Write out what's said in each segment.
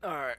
All right.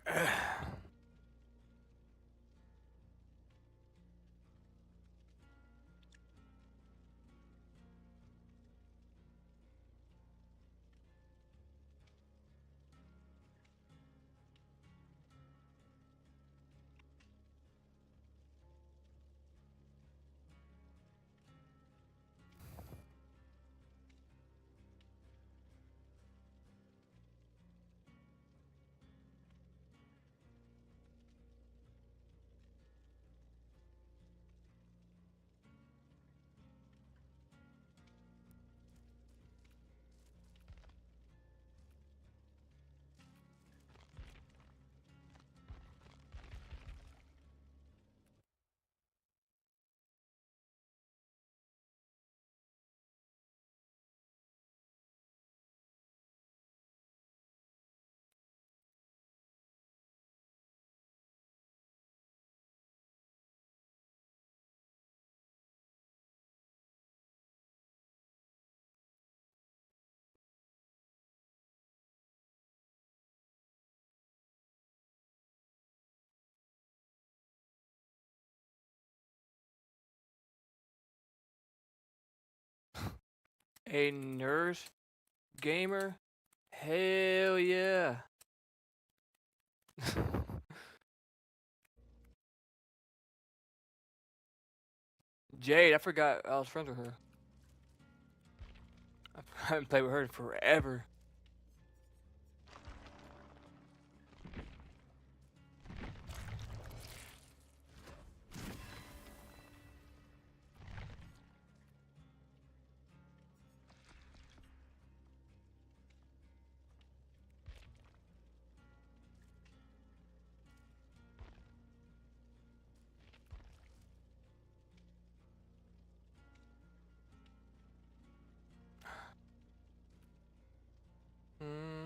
A nurse gamer? Hell yeah. Jade, I forgot I was friends with her. I haven't played with her in forever. Mm.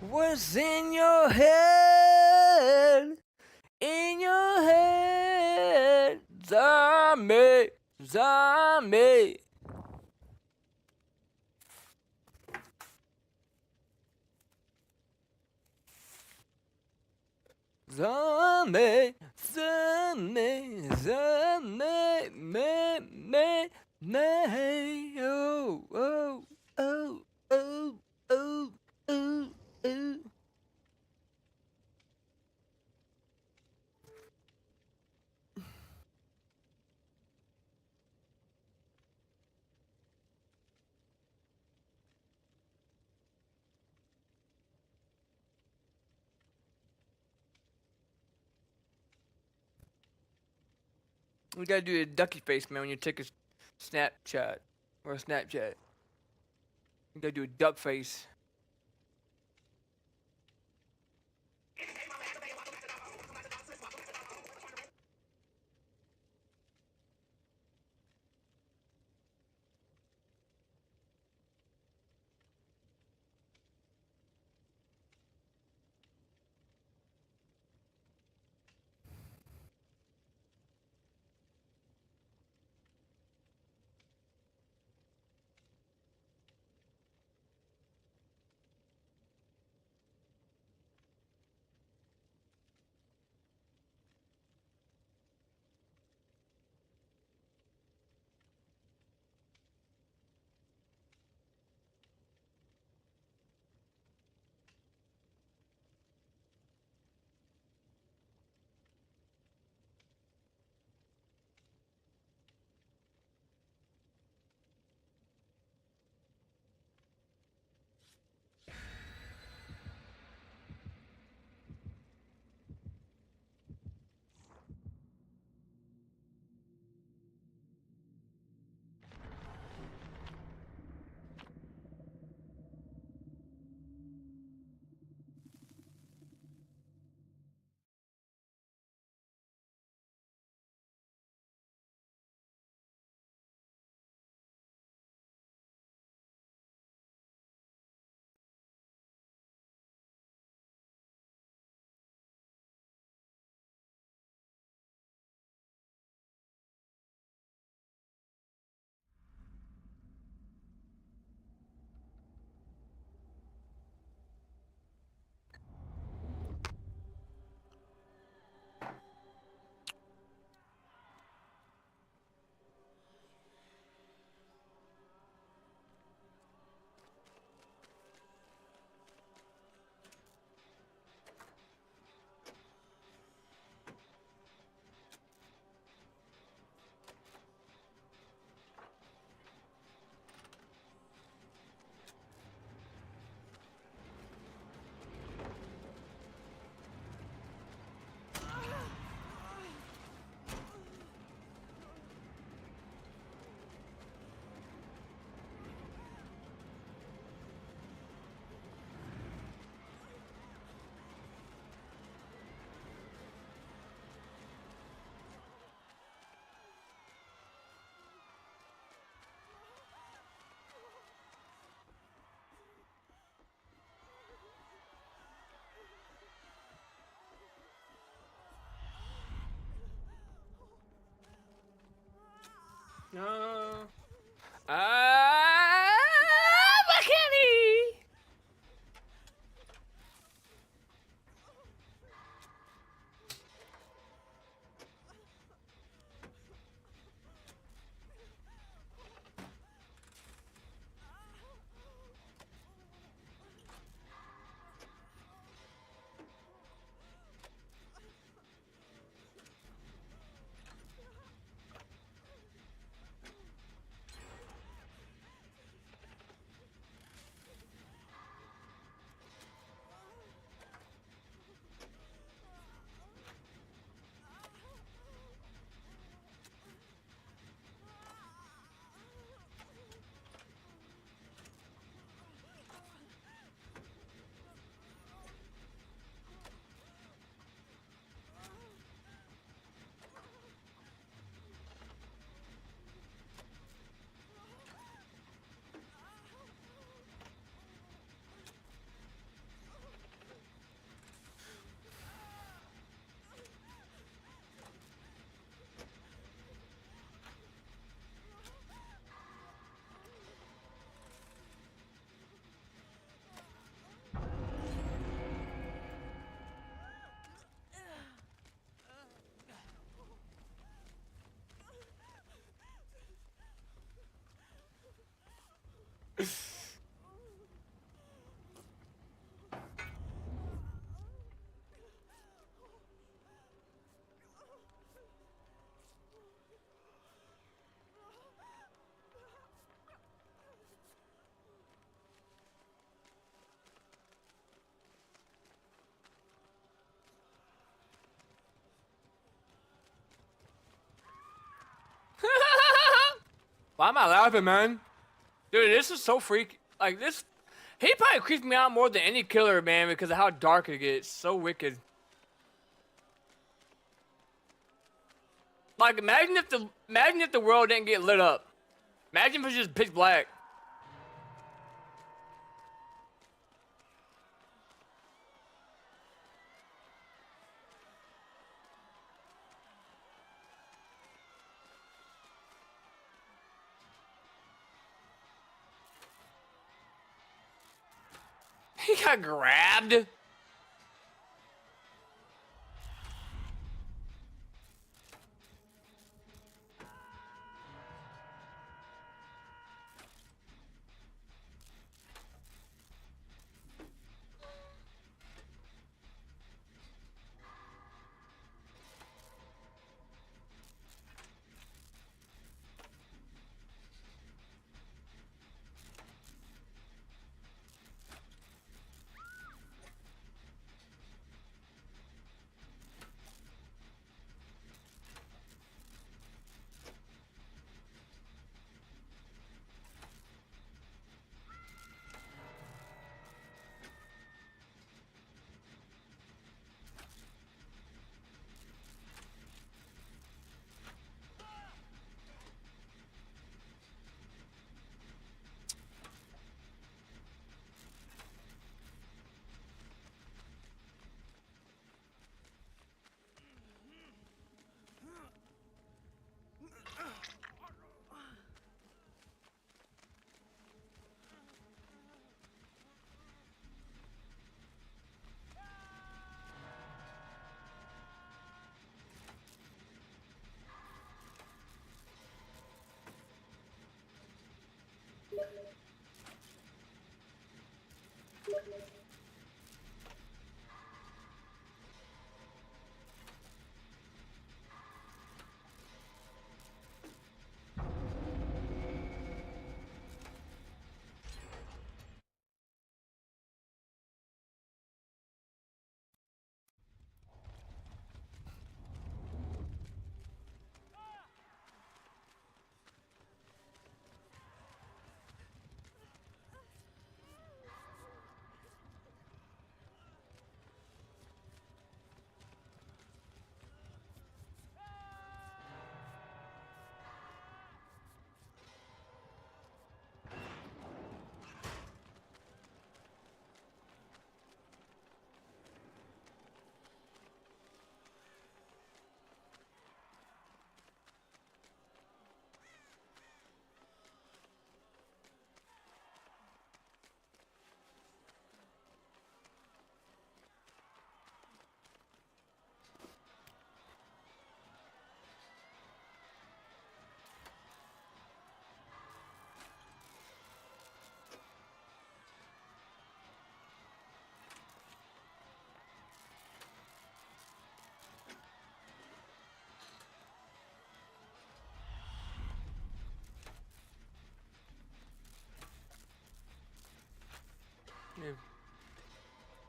What's in your head? In your head, zombie, zombie. Zombie, zombie, zombie, me, oh, oh, oh, oh, oh, oh, oh. We gotta do a ducky face, man, when you take a Snapchat or a Snapchat. You gotta do a duck face. McKinney! Why am I laughing, man? Dude, this is so freaky. Like, this... He probably creeps me out more than any killer, man, because of how dark it gets. So wicked. Like, imagine if the world didn't get lit up. Imagine if it was just pitch black. He got grabbed.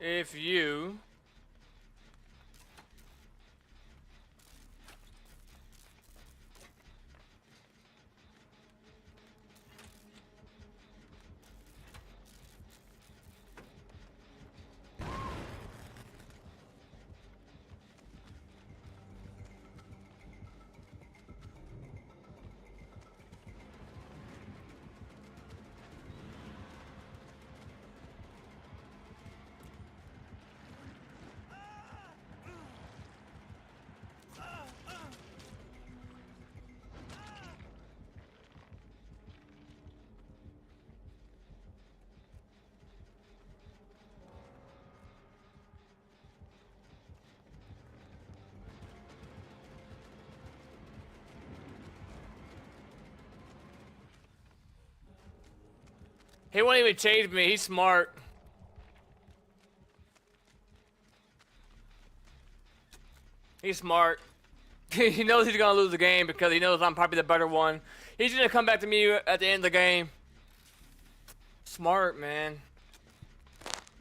If you he won't even chase me. He's smart. He's smart. He knows he's gonna lose the game because he knows I'm probably the better one. He's gonna come back to me at the end of the game. Smart, man.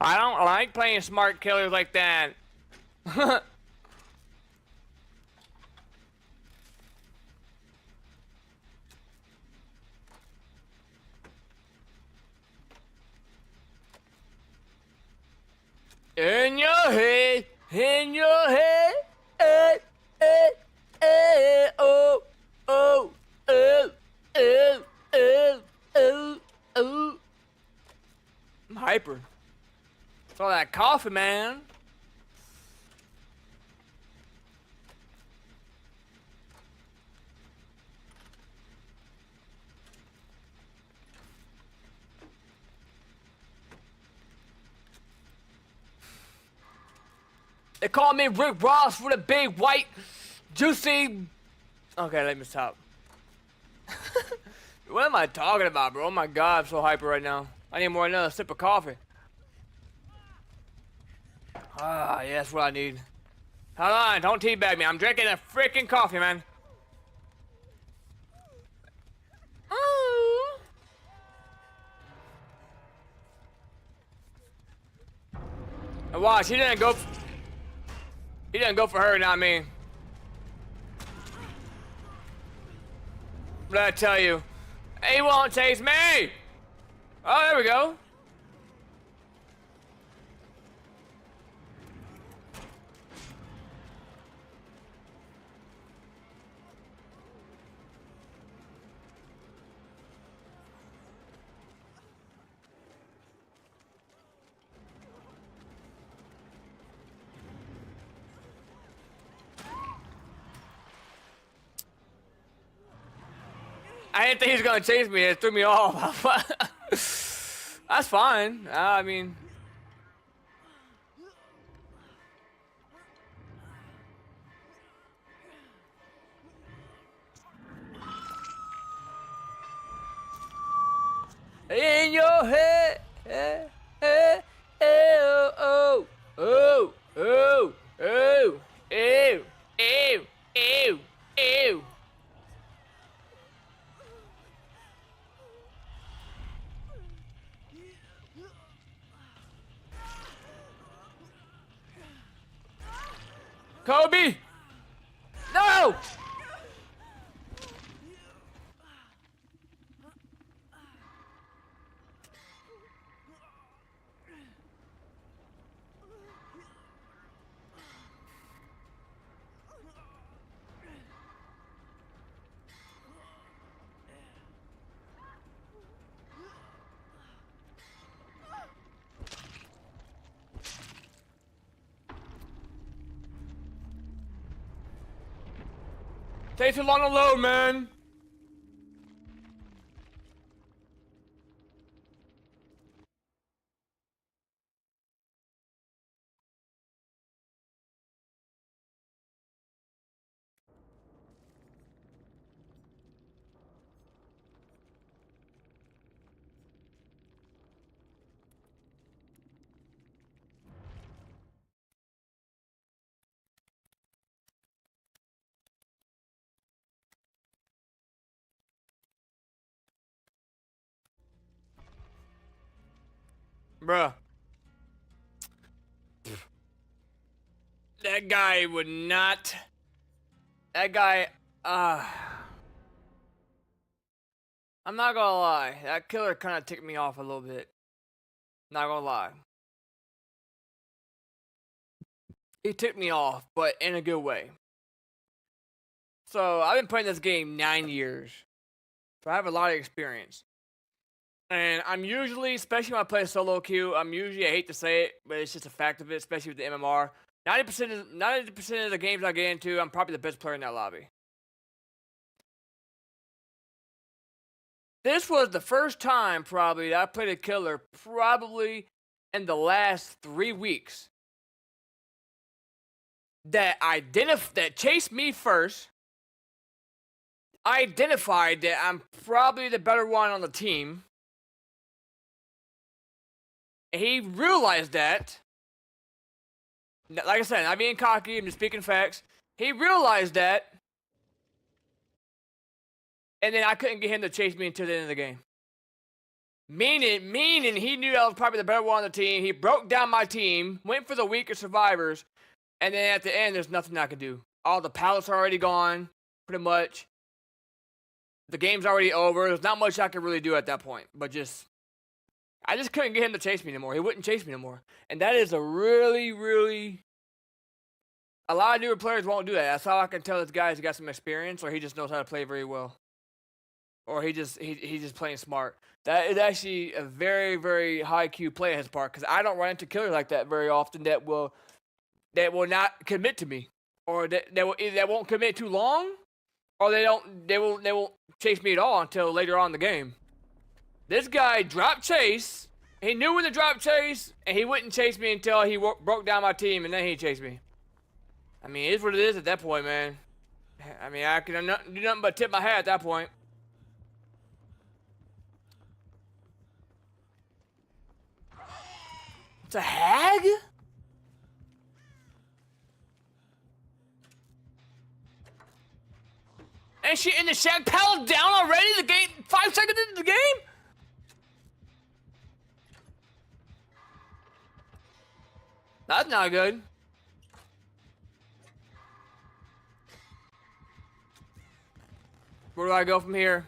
I don't like playing smart killers like that. In your head, in your head, eh, eh, eh, oh, oh, oh, oh, oh, oh, oh. I'm hyper. It's all that coffee, man. They call me Rick Ross for the big white juicy. Okay, let me stop. What am I talking about, bro? Oh my god, I'm so hyper right now. I need more than another sip of coffee. Ah, yeah, that's what I need. Hold on, don't teabag me. I'm drinking a freaking coffee, man. Ooh. And watch, he didn't go. He didn't go for her, not me. What did I tell you? He won't chase me! Oh, there we go. I didn't think he was gonna chase me. It threw me off. That's fine. I mean, in your head, oh, oh, oh, oh, ew, ew, ew, ew. Kobe! No! Take too long to load, man. Bruh. That guy would not. That guy, I'm not gonna lie. That killer kind of ticked me off a little bit. Not gonna lie. He ticked me off, but in a good way. So, I've been playing this game 9 years. So, I have a lot of experience. And I'm usually, especially when I play solo queue, I hate to say it, but it's just a fact of it, especially with the MMR. 90% of the games I get into, I'm probably the best player in that lobby. This was the first time, probably, that I played a killer, probably in the last 3 weeks, that chased me first, identified that I'm probably the better one on the team. And he realized that. Like I said, I'm being cocky, I'm just speaking facts. He realized that. And then I couldn't get him to chase me until the end of the game. Meaning he knew I was probably the better one on the team. He broke down my team, went for the weaker survivors, and then at the end, there's nothing I could do. All the pallets are already gone, pretty much. The game's already over. There's not much I could really do at that point. But I just couldn't get him to chase me anymore. He wouldn't chase me anymore. And that is a really, really... A lot of newer players won't do that. That's how I can tell this guy's got some experience, or he just knows how to play very well. Or he's just playing smart. That is actually a very, very high Q play on his part, because I don't run into killers like that very often that will not commit to me, or that won't commit too long, or they won't chase me at all until later on in the game. This guy dropped chase. He knew when to drop chase, and he wouldn't chase me until he broke down my team, and then he chased me. I mean, it is what it is at that point, man. I mean, I can do nothing but tip my hat at that point. It's a hag? And she in the shack pallet down already? The game 5 seconds into the game? That's not good. Where do I go from here?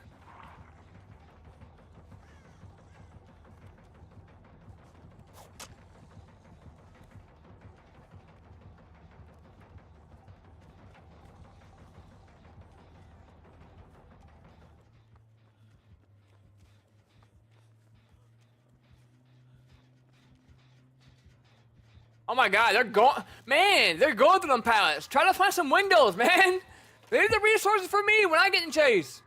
Oh my god, they're going, man, they're going through them pallets. Try to find some windows, man. They need the resources for me when I get in chase.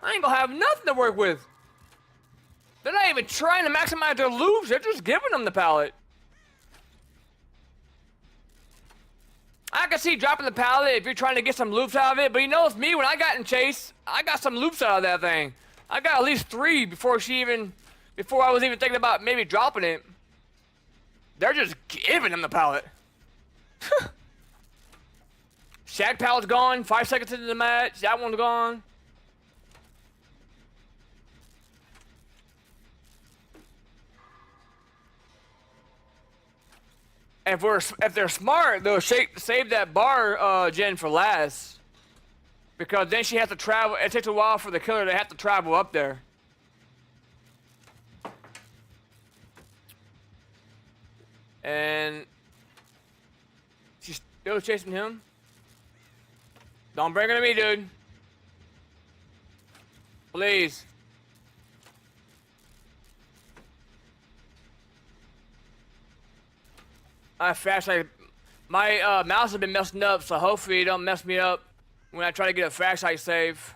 I ain't gonna have nothing to work with. They're not even trying to maximize their loops, they're just giving them the pallet. I can see dropping the pallet if you're trying to get some loops out of it, but you know it's me when I got in chase, I got some loops out of that thing. I got at least 3 before I was even thinking about maybe dropping it. They're just giving him the pallet. Shack pallet's gone. 5 seconds into the match. That one's gone. If they're smart, they'll save that bar gen for last, because then she has to travel. It takes a while for the killer to have to travel up there. And she's still chasing him. Don't bring her to me, dude. Please. My mouse has been messing up, so hopefully it don't mess me up when I try to get a flashlight save.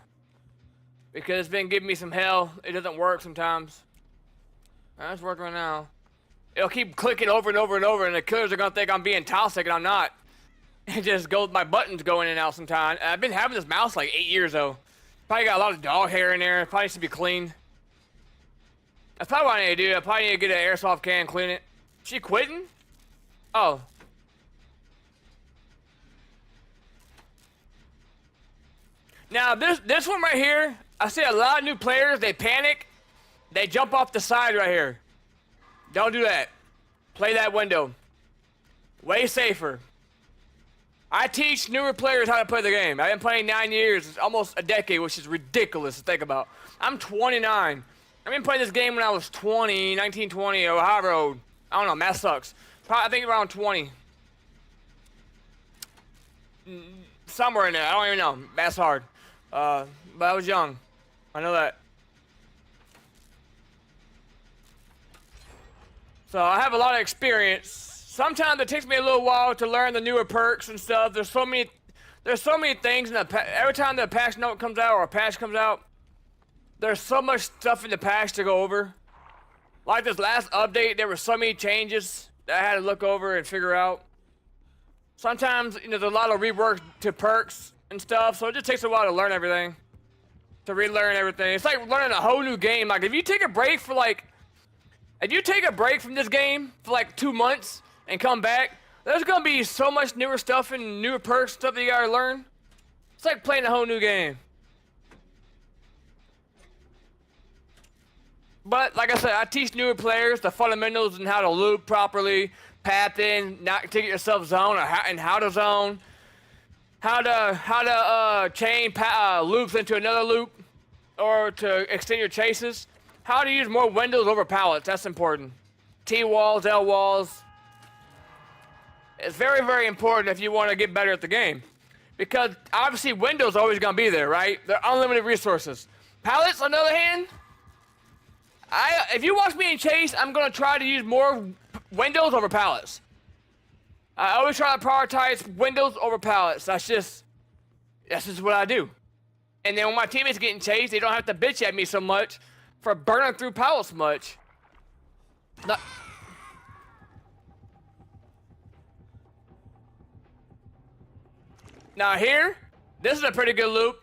Because it's been giving me some hell. It doesn't work sometimes. It's working right now. It'll keep clicking over and over and over, and the killers are gonna think I'm being toxic, and I'm not. It just goes, my buttons go in and out sometimes. I've been having this mouse like 8 years though. Probably got a lot of dog hair in there. It probably needs to be cleaned. That's probably what I need to do. I probably need to get an airsoft can and clean it. She quitting? Oh. Now this one right here, I see a lot of new players, they panic. They jump off the side right here. Don't do that. Play that window. Way safer. I teach newer players how to play the game. I've been playing 9 years. It's almost a decade, which is ridiculous to think about. I'm 29. I've been playing this game when I was 20, 19, 20, or however old. I don't know, math sucks. Probably, I think around 20. Somewhere in there, I don't even know. Math's hard. But I was young. I know that. So I have a lot of experience. Sometimes it takes me a little while to learn the newer perks and stuff. There's so many things in the every time the patch note comes out or a patch comes out, there's so much stuff in the patch to go over. Like this last update, there were so many changes that I had to look over and figure out. Sometimes, you know, there's a lot of rework to perks and stuff, so it just takes a while to learn everything. To relearn everything. It's like learning a whole new game. Like if you take a break for if you take a break from this game for like 2 months and come back, there's gonna be so much newer stuff and newer perks, stuff that you gotta learn. It's like playing a whole new game. But like I said, I teach newer players the fundamentals and how to loop properly, path in, not to get yourself zoned, or how to zone, how to chain loops into another loop, or to extend your chases. How to use more windows over pallets, that's important. T-walls, L-walls. It's very, very important if you want to get better at the game. Because obviously windows are always going to be there, right? They're unlimited resources. Pallets, on the other hand, if you watch me in Chase, I'm going to try to use more windows over pallets. I always try to prioritize windows over pallets. That's just what I do. And then when my teammates get in Chase, they don't have to bitch at me so much for burning through pallets much. Now here, this is a pretty good loop.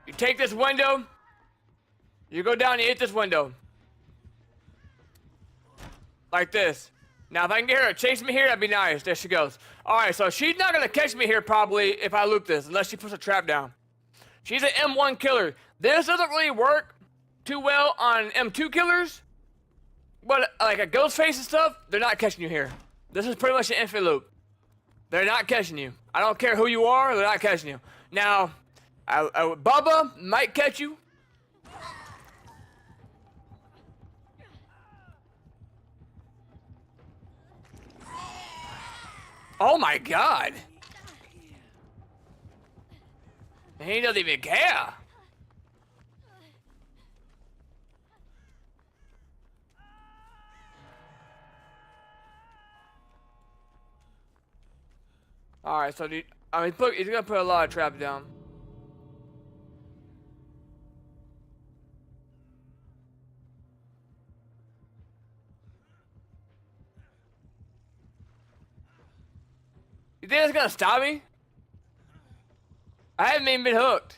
You take this window, you go down and you hit this window. Like this. Now if I can get her to chase me here, that'd be nice. There she goes. Alright, so she's not gonna catch me here probably if I loop this, unless she puts a trap down. She's an M1 killer. This doesn't really work too well on M2 killers, but like a ghost face and stuff, they're not catching you here. This is pretty much an infinite loop. They're not catching you. I don't care who you are, they're not catching you. Now, Bubba might catch you. Oh my god. He doesn't even care. Alright, so he's gonna put a lot of traps down. You think that's gonna stop me? I haven't even been hooked.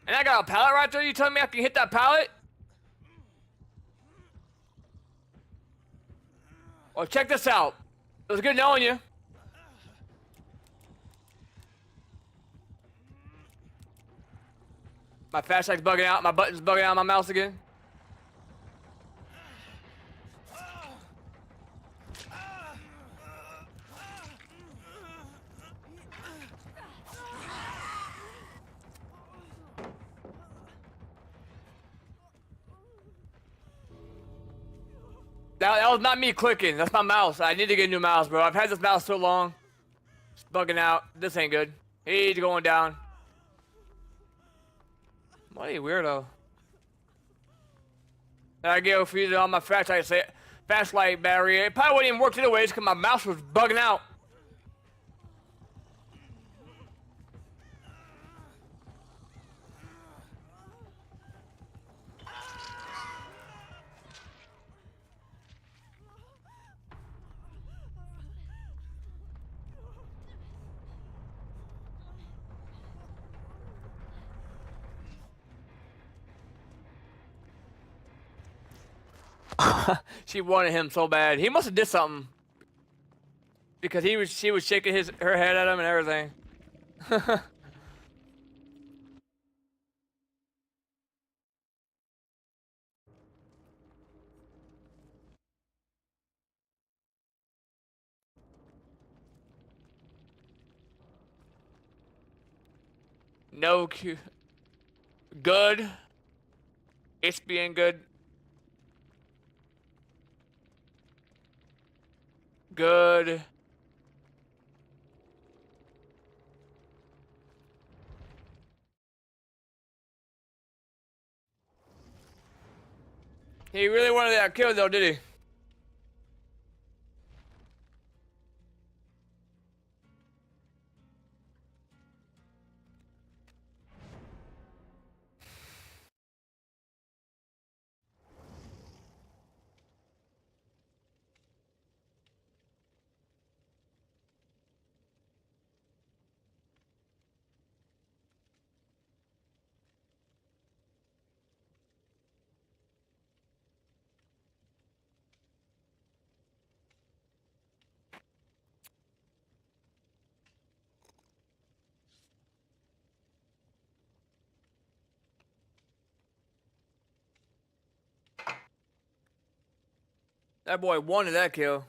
And I got a pallet right there, you telling me I can hit that pallet? Well, check this out. It was good knowing you. My flashlight's bugging out, my button's bugging out on my mouse again. That was not me clicking, that's my mouse. I need to get a new mouse, bro. I've had this mouse so long. It's bugging out. This ain't good. He's going down. What a weirdo. I get confused on my flashlight battery. It probably wouldn't even work anyways because my mouse was bugging out. She wanted him so bad. He must have did something. Because she was shaking her head at him and everything. No Q. Good. It's being good. Good. He really wanted that kill though, did he? That boy wanted that kill.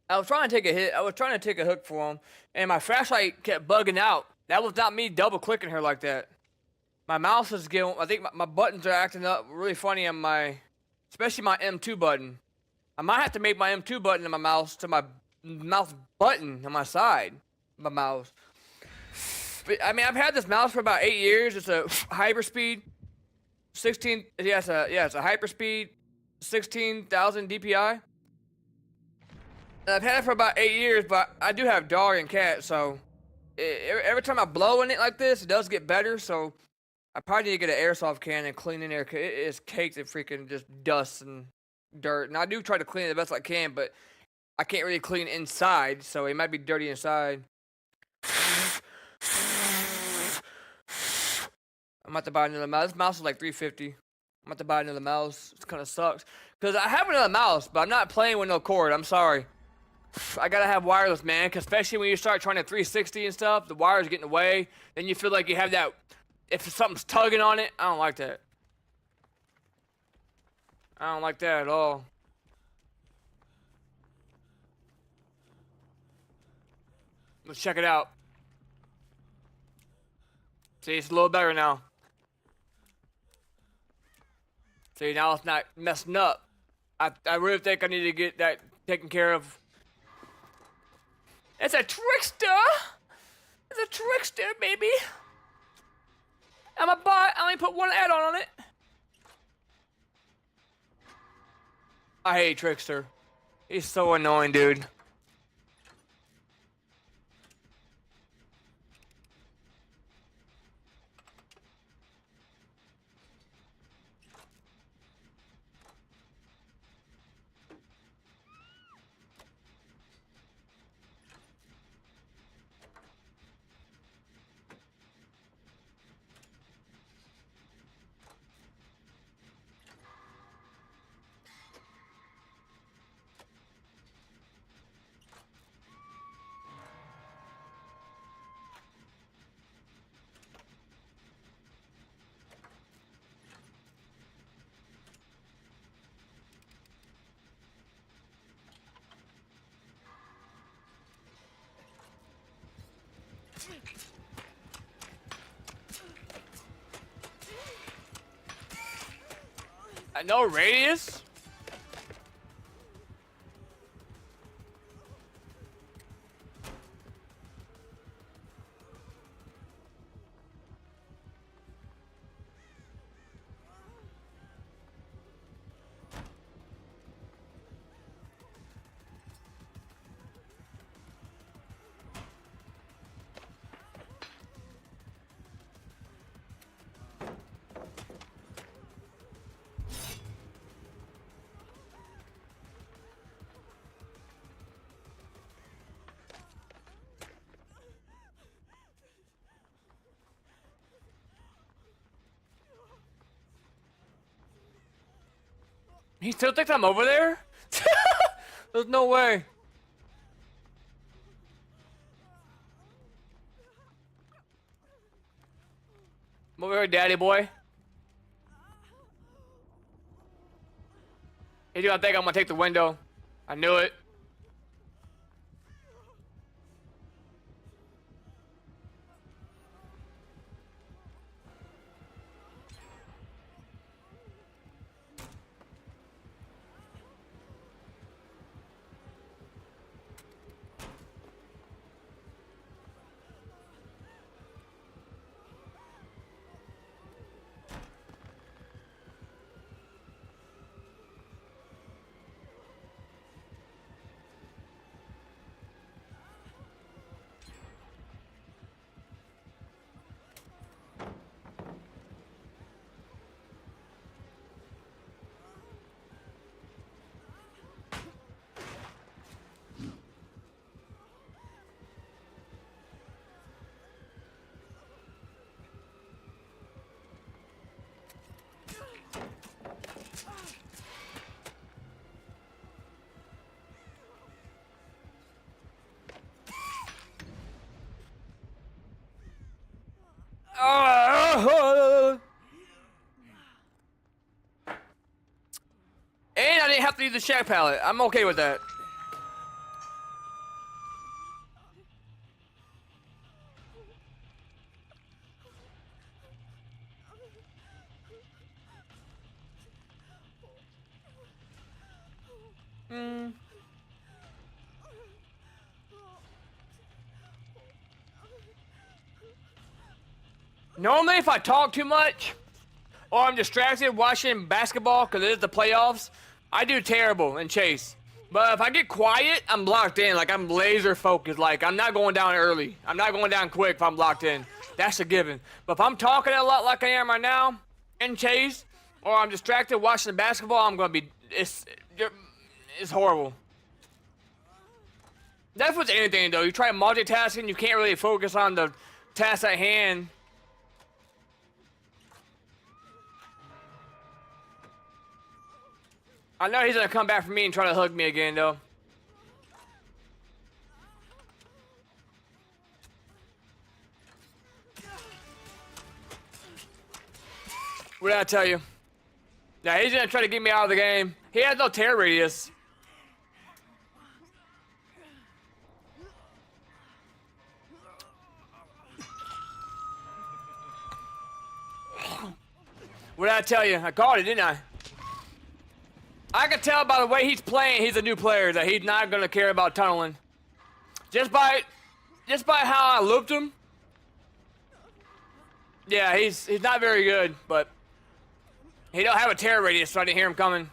I was trying to take a hit. I was trying to take a hook for him, and my flashlight kept bugging out. That was not me double clicking her like that. My mouse is getting. I think my buttons are acting up really funny on my, especially my M2 button. I might have to make my M2 button in my mouse to my mouse button on my side. My mouse. But, I mean, I've had this mouse for about 8 years. It's a hyperspeed, 16. Yeah, it's a hyperspeed, 16,000 DPI. And I've had it for about 8 years, but I do have dog and cat, so every time I blow in it like this, it does get better. So I probably need to get an airsoft can and clean in there. Cause it is caked in freaking just dust and dirt. And I do try to clean it the best I can, but I can't really clean inside, so it might be dirty inside. I'm about to buy another mouse. This mouse is like $350. I'm about to buy another mouse. It kind of sucks. Because I have another mouse, but I'm not playing with no cord. I'm sorry. I gotta have wireless, man. Cause especially when you start trying to 360 and stuff, the wire's getting away. Then you feel like you have that. If something's tugging on it, I don't like that. I don't like that at all. Let's check it out. See, it's a little better now. See, now it's not messing up. I really think I need to get that taken care of. It's a trickster! It's a trickster, baby! I'm a bot, I only put one add-on on it. I hate Trickster. He's so annoying, dude. No radius? He still thinks I'm over there? There's no way. I'm over here, daddy boy. He don't think I'm gonna take the window. I knew it. use the shack pallet. I'm okay with that. Normally, if I talk too much, or I'm distracted watching basketball because it is the playoffs, I do terrible in chase. But if I get quiet, I'm locked in. Like, I'm laser focused. Like, I'm not going down early. I'm not going down quick if I'm locked in. That's a given. But if I'm talking a lot like I am right now in chase, or I'm distracted watching the basketball, I'm going to be... It's horrible. That's with anything, though. You try multitasking, you can't really focus on the task at hand. I know he's gonna come back for me and try to hug me again, though. What did I tell you? Yeah, he's gonna try to get me out of the game. He has no tear radius. What did I tell you? I called it, didn't I? I can tell by the way he's playing, he's a new player, that he's not gonna care about tunneling. Just by how I looped him. Yeah, he's not very good, but he don't have a tear radius, so I didn't hear him coming.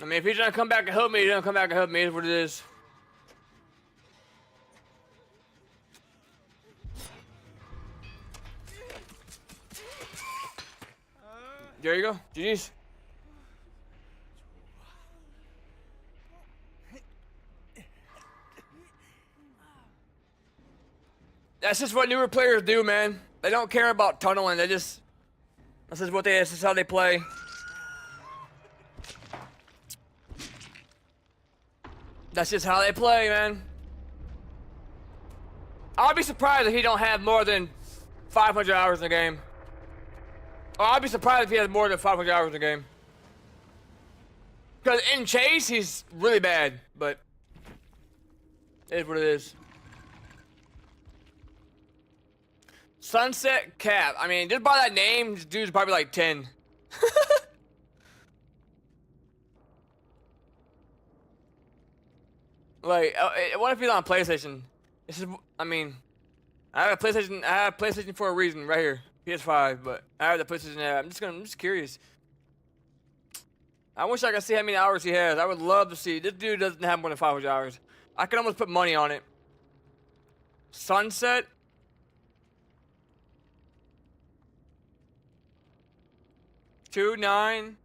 I mean, if he's gonna come back and help me, he's gonna come back and help me. Is what it is. There you go. GG's. That's just what newer players do, man. They don't care about tunneling. That's just what this is how they play. That's just how they play, man. I'll be surprised if he don't have more than 500 hours in the game. Oh, I'd be surprised if he has more than 500 hours in the game. Because in chase, he's really bad, but it is what it is. Sunset Cap. I mean, just by that name, this dude's probably like 10. Like, what if he's on PlayStation? This is, I mean, I have a PlayStation. I have PlayStation for a reason, right here, PS5. But I have the PlayStation app. I'm just curious. I wish I could see how many hours he has. I would love to see. This dude doesn't have more than 500 hours. I could almost put money on it. Sunset. Two 9.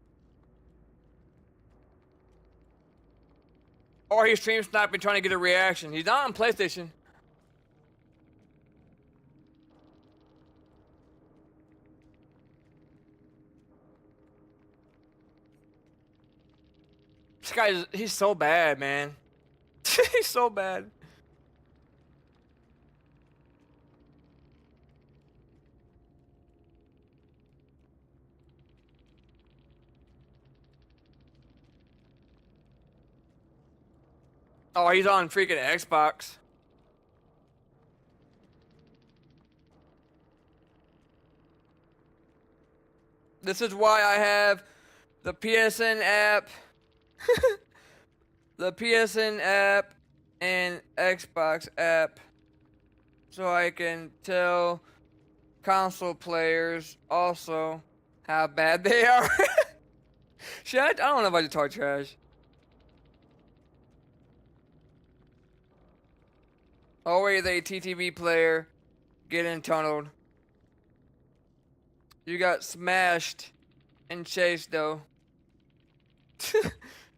Or he's stream sniping trying to get a reaction. He's not on PlayStation. This guy, he's so bad, man. He's so bad. Oh, he's on freaking Xbox. This is why I have the PSN app. The PSN app and Xbox app. So I can tell console players also how bad they are. Shit, I don't know if I just talk trash. Always a TTV player getting tunneled. You got smashed and chased though.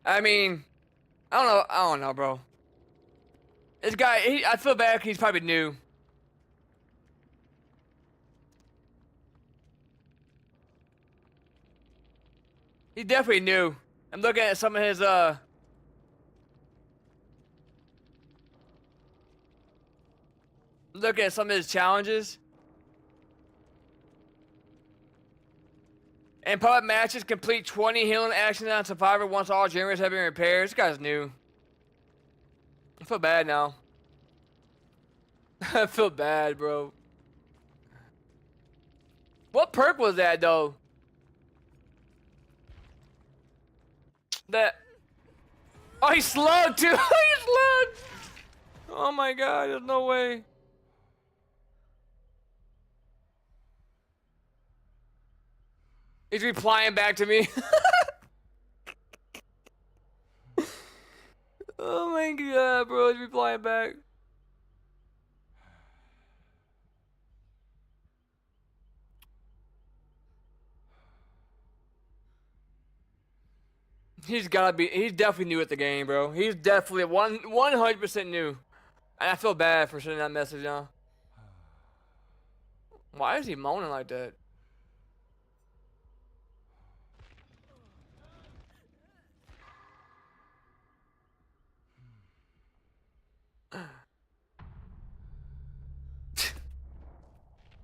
I mean, I don't know, bro. This guy, I feel bad 'cause he's probably new. He's definitely new. I'm looking at some of his, looking at some of his challenges. In public matches, complete 20 healing actions on Survivor once all generators have been repaired. This guy's new. I feel bad now. I feel bad, bro. What perk was that, though? That... Oh, he slugged, too! He slugged! Oh my god, there's no way. He's replying back to me. Oh my god, bro, he's replying back. He's definitely new at the game, bro. He's definitely 100% new. And I feel bad for sending that message now. Why is he moaning like that?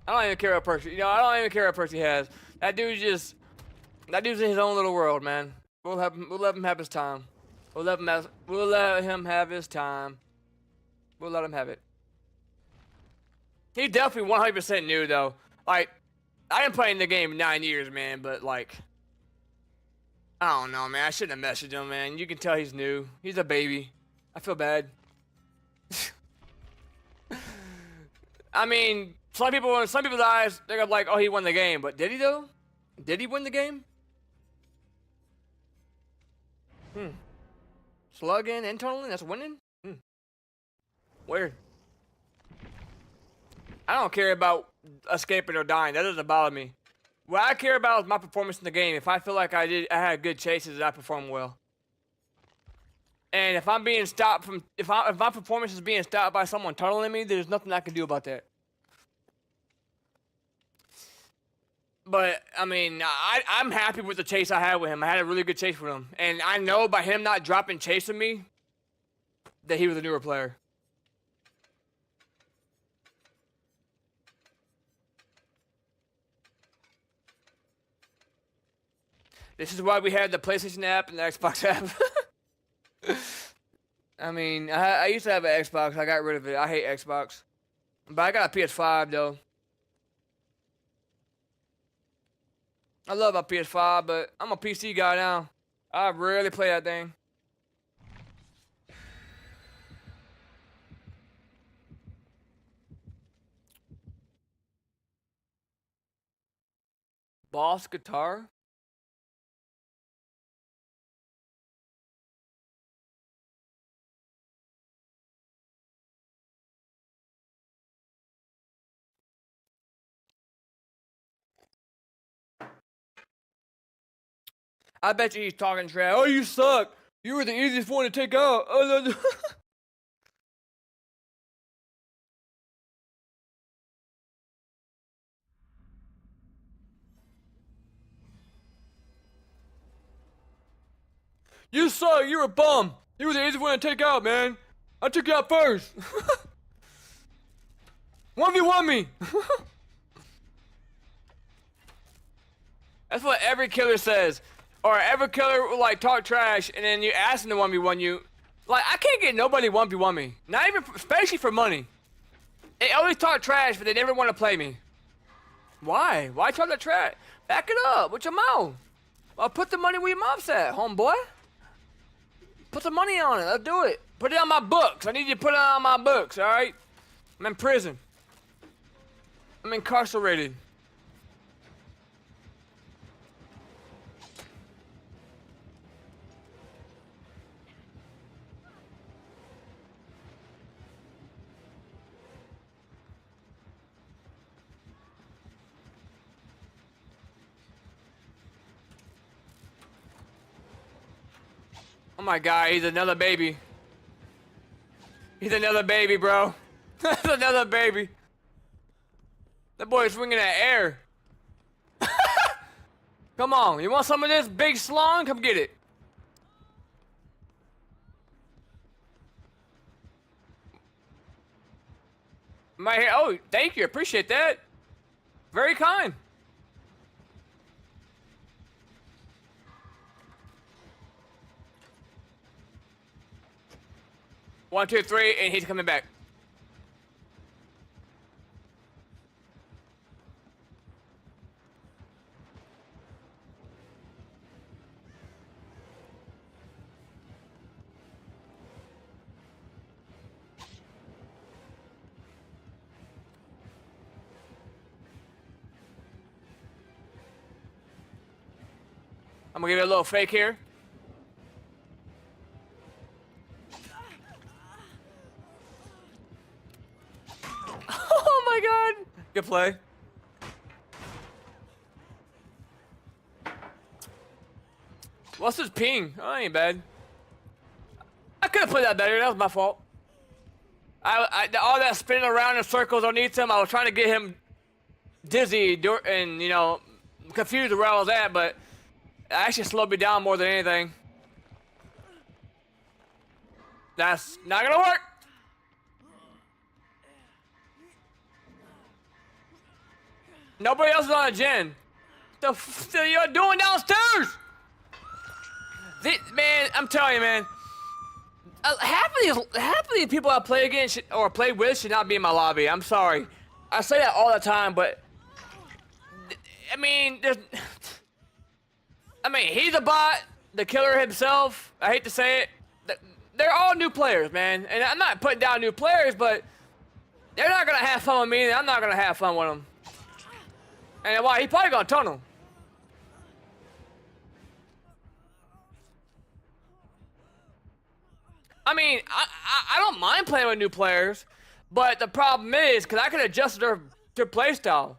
I don't even care what perks, I don't even care what perks he has. That dude's in his own little world, man. We'll let him have his time. We'll let him have his time. We'll let him have it. He's definitely 100% new, though. Like, I been playing the game 9 years, man, but like, I don't know, man. I shouldn't have messaged him, man. You can tell he's new. He's a baby. I feel bad. I mean, some people's eyes, they're like, oh, he won the game. But did he, though? Did he win the game? Slugging, internally, that's winning? Weird. I don't care about escaping or dying. That doesn't bother me. What I care about is my performance in the game. If I feel like I had good chases, I performed well. And if I'm being stopped from, if my performance is being stopped by someone tunneling me, there's nothing I can do about that. But, I mean, I'm happy with the chase I had with him. I had a really good chase with him. And I know by him not dropping chase with me, that he was a newer player. This is why we had the PlayStation app and the Xbox app. I mean, I used to have an Xbox. I got rid of it. I hate Xbox. But I got a PS5, though. I love my PS5, but I'm a PC guy now. I rarely play that thing. Boss guitar? I bet you he's talking trash. Oh, you suck. You were the easiest one to take out. You suck. You're a bum. You were the easiest one to take out, man. I took you out first. 1v1 me. That's what every killer says. Or every killer will like talk trash and then you ask them to 1v1 you. Like, I can't get nobody 1v1 me. Not even, especially for money. They always talk trash, but they never want to play me. Why? Why talk that trash? Back it up with your mouth. Well, put the money where your mouth's at, homeboy. Put some money on it. Let's do it. Put it on my books. I need you to put it on my books, alright? I'm in prison. I'm incarcerated. Oh my god, he's another baby. He's another baby, bro. That's another baby. That boy's swinging that air. Come on, you want some of this big slong? Come get it. My oh, thank you, appreciate that. Very kind. One, two, three, and he's coming back. I'm gonna give it a little fake here. Oh my god! Good play. What's his ping? Oh, that ain't bad. I could have played that better. That was my fault. All that spinning around in circles underneath him, I was trying to get him dizzy and, you know, confused where I was at, but it actually slowed me down more than anything. That's not gonna work. Nobody else is on a gen. The f you're doing downstairs? Man, I'm telling you, man. Half of these people I play against or play with should not be in my lobby. I'm sorry. I say that all the time, but I mean, he's a bot. The killer himself. I hate to say it. They're all new players, man. And I'm not putting down new players, but they're not gonna have fun with me, and I'm not gonna have fun with them. And why? He probably gonna tunnel. I mean, I don't mind playing with new players, but the problem is, because I can adjust their playstyle.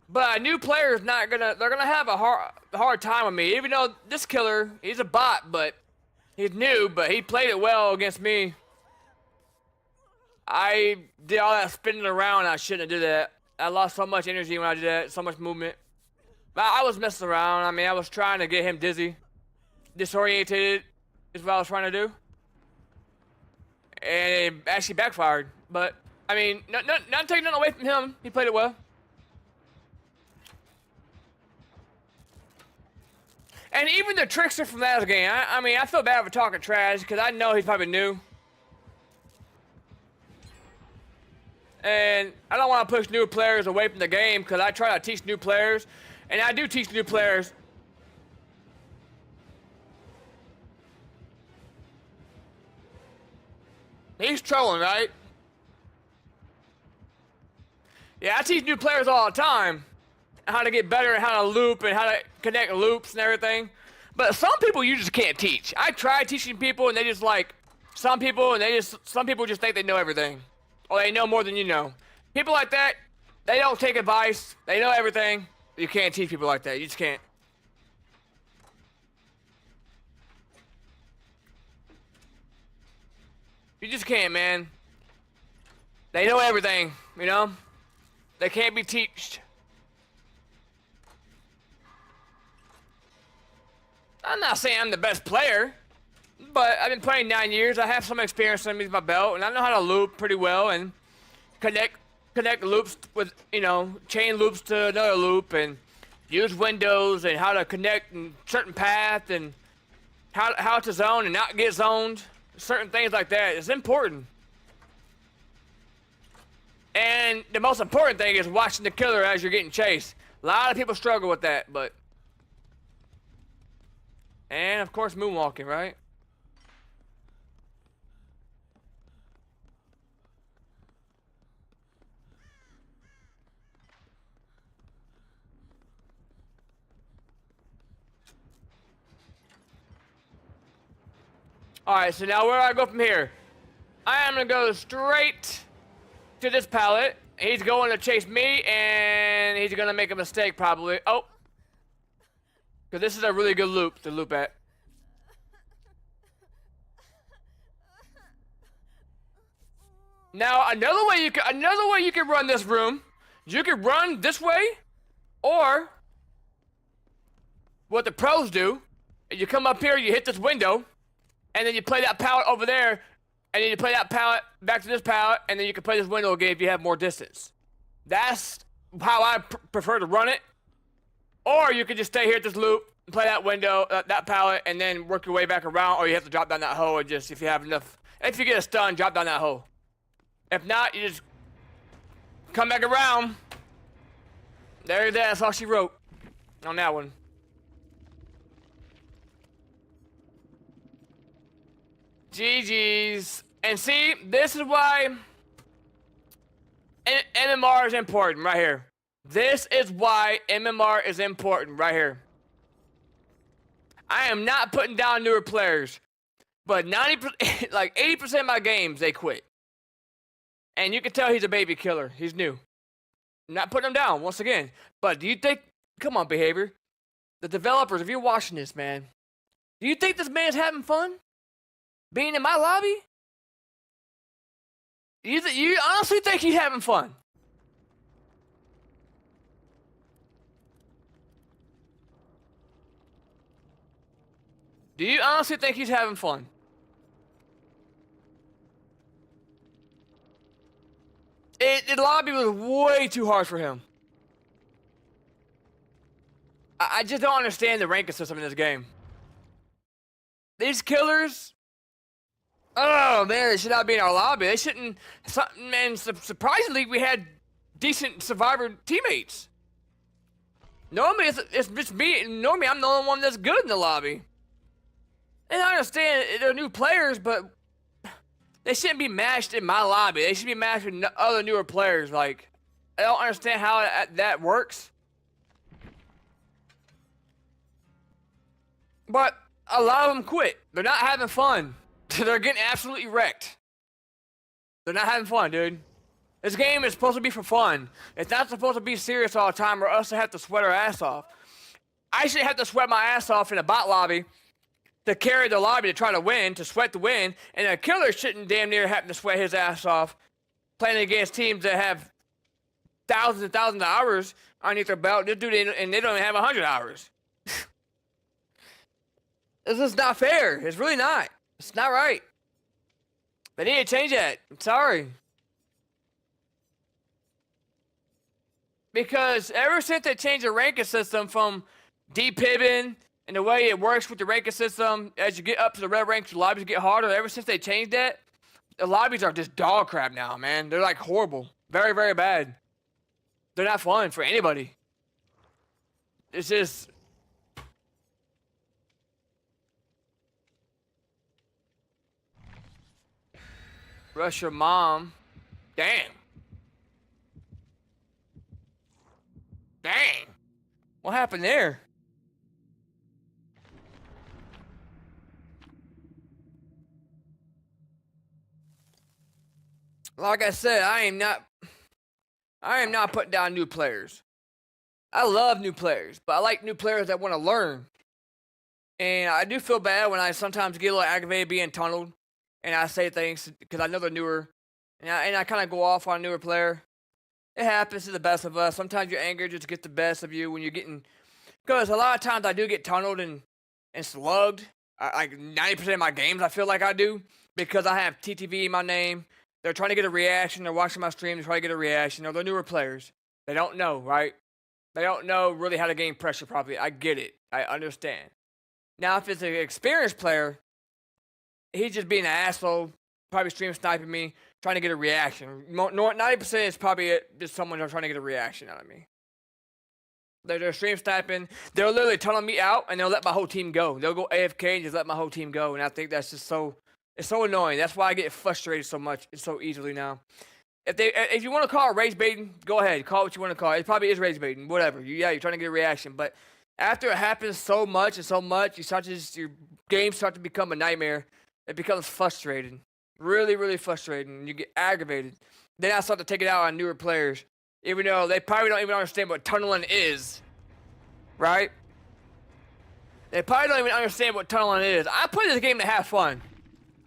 But a new player is not gonna, they're gonna have a hard time with me, even though this killer, he's a bot, but he's new, but he played it well against me. I did all that spinning around, I shouldn't have did that. I lost so much energy when I did that, so much movement. But I was messing around, I mean, I was trying to get him dizzy. Disorientated is what I was trying to do. And it actually backfired. But, I mean, not taking nothing away from him. He played it well. And even the trickster from that game, I mean, I feel bad for talking trash because I know he's probably new. And I don't want to push new players away from the game because I try to teach new players. And I do teach new players. He's trolling, right? Yeah, I teach new players all the time how to get better and how to loop and how to connect loops and everything. But some people you just can't teach. I try teaching people and they just like, some people just think they know everything. Or they know more than you know. People like that, they don't take advice. They know everything. You can't teach people like that. You just can't. You just can't, man. They know everything, you know? They can't be taught. I'm not saying I'm the best player, but I've been playing 9 years. I have some experience underneath my belt, and I know how to loop pretty well and connect loops with, you know, chain loops to another loop and use windows and how to connect in certain path and how to zone and not get zoned. Certain things like that. It's important. And the most important thing is watching the killer as you're getting chased. A lot of people struggle with that, but... And, of course, moonwalking, right? Alright, so now where do I go from here? I am gonna go straight to this pallet. He's going to chase me, and he's gonna make a mistake, probably. Oh! Because this is a really good loop to loop at. Now, another way you can run this room, you can run this way, or what the pros do, you come up here, you hit this window, and then you play that pallet over there and then you play that pallet back to this pallet, and then you can play this window game if you have more distance. That's how I prefer to run it. Or you could just stay here at this loop, and play that window, that pallet, and then work your way back around, or you have to drop down that hole and just, if you have enough, if you get a stun, drop down that hole. If not, you just come back around. That's all she wrote on that one. GG's. And see, this is why MMR is important right here. This is why MMR is important right here. I am not putting down newer players, but 90%, like 80% of my games, they quit. And you can tell he's a baby killer. He's new. I'm not putting him down, once again. But do you think, come on, behavior. The developers, if you're watching this, man, do you think this man's having fun? Being in my lobby? You honestly think he's having fun? Do you honestly think he's having fun? The lobby was way too hard for him. I just don't understand the ranking system in this game. These killers... Oh man, they should not be in our lobby. They shouldn't... Man, surprisingly, we had decent survivor teammates. Normally, it's just me. Normally, I'm the only one that's good in the lobby. And I understand they're new players, but they shouldn't be matched in my lobby. They should be matched with other newer players. Like, I don't understand how that works. But a lot of them quit. They're not having fun. They're getting absolutely wrecked. They're not having fun, dude. This game is supposed to be for fun. It's not supposed to be serious all the time or us to have to sweat our ass off. I should have to sweat my ass off in a bot lobby to carry the lobby to try to win, to sweat the win, and a killer shouldn't damn near have to sweat his ass off playing against teams that have thousands and thousands of hours underneath their belt. This dude, and they don't even have 100 hours. This is not fair. It's really not. It's not right. They need to change that. I'm sorry. Because ever since they changed the ranking system from depibbing and the way it works with the ranking system, as you get up to the red ranks, the lobbies get harder. Ever since they changed that, the lobbies are just dog crap now, man. They're like horrible. Very, very bad. They're not fun for anybody. It's just... Rush your mom. Damn. Dang. What happened there? Like I said, I am not putting down new players. I love new players, but I like new players that want to learn. And I do feel bad when I sometimes get a little aggravated being tunneled. And I say things because I know they're newer, and I kind of go off on a newer player. It happens to the best of us. Sometimes your anger just gets the best of you when you're getting, because a lot of times I do get tunneled and slugged. Like 90% of my games I feel like I do, because I have TTV in my name. They're trying to get a reaction. They're watching my stream to try to get a reaction. Or they're newer players. They don't know, right? They don't know really how to gain pressure properly. I get it. I understand. Now, if it's an experienced player, he's just being an asshole, probably stream sniping me, trying to get a reaction. 90% is probably just someone who's trying to get a reaction out of me. They're stream sniping. They'll literally tunnel me out, and they'll let my whole team go. They'll go AFK and just let my whole team go, and I think that's just so... It's so annoying. That's why I get frustrated so much so easily now. If you want to call it rage baiting, go ahead. Call it what you want to call it. It probably is rage baiting. Whatever. You're trying to get a reaction, but after it happens so much, your games start to become a nightmare. It becomes frustrating. Really, really frustrating. You get aggravated. Then I start to take it out on newer players. Even though they probably don't even understand what tunneling is. Right? They probably don't even understand what tunneling is. I play this game to have fun.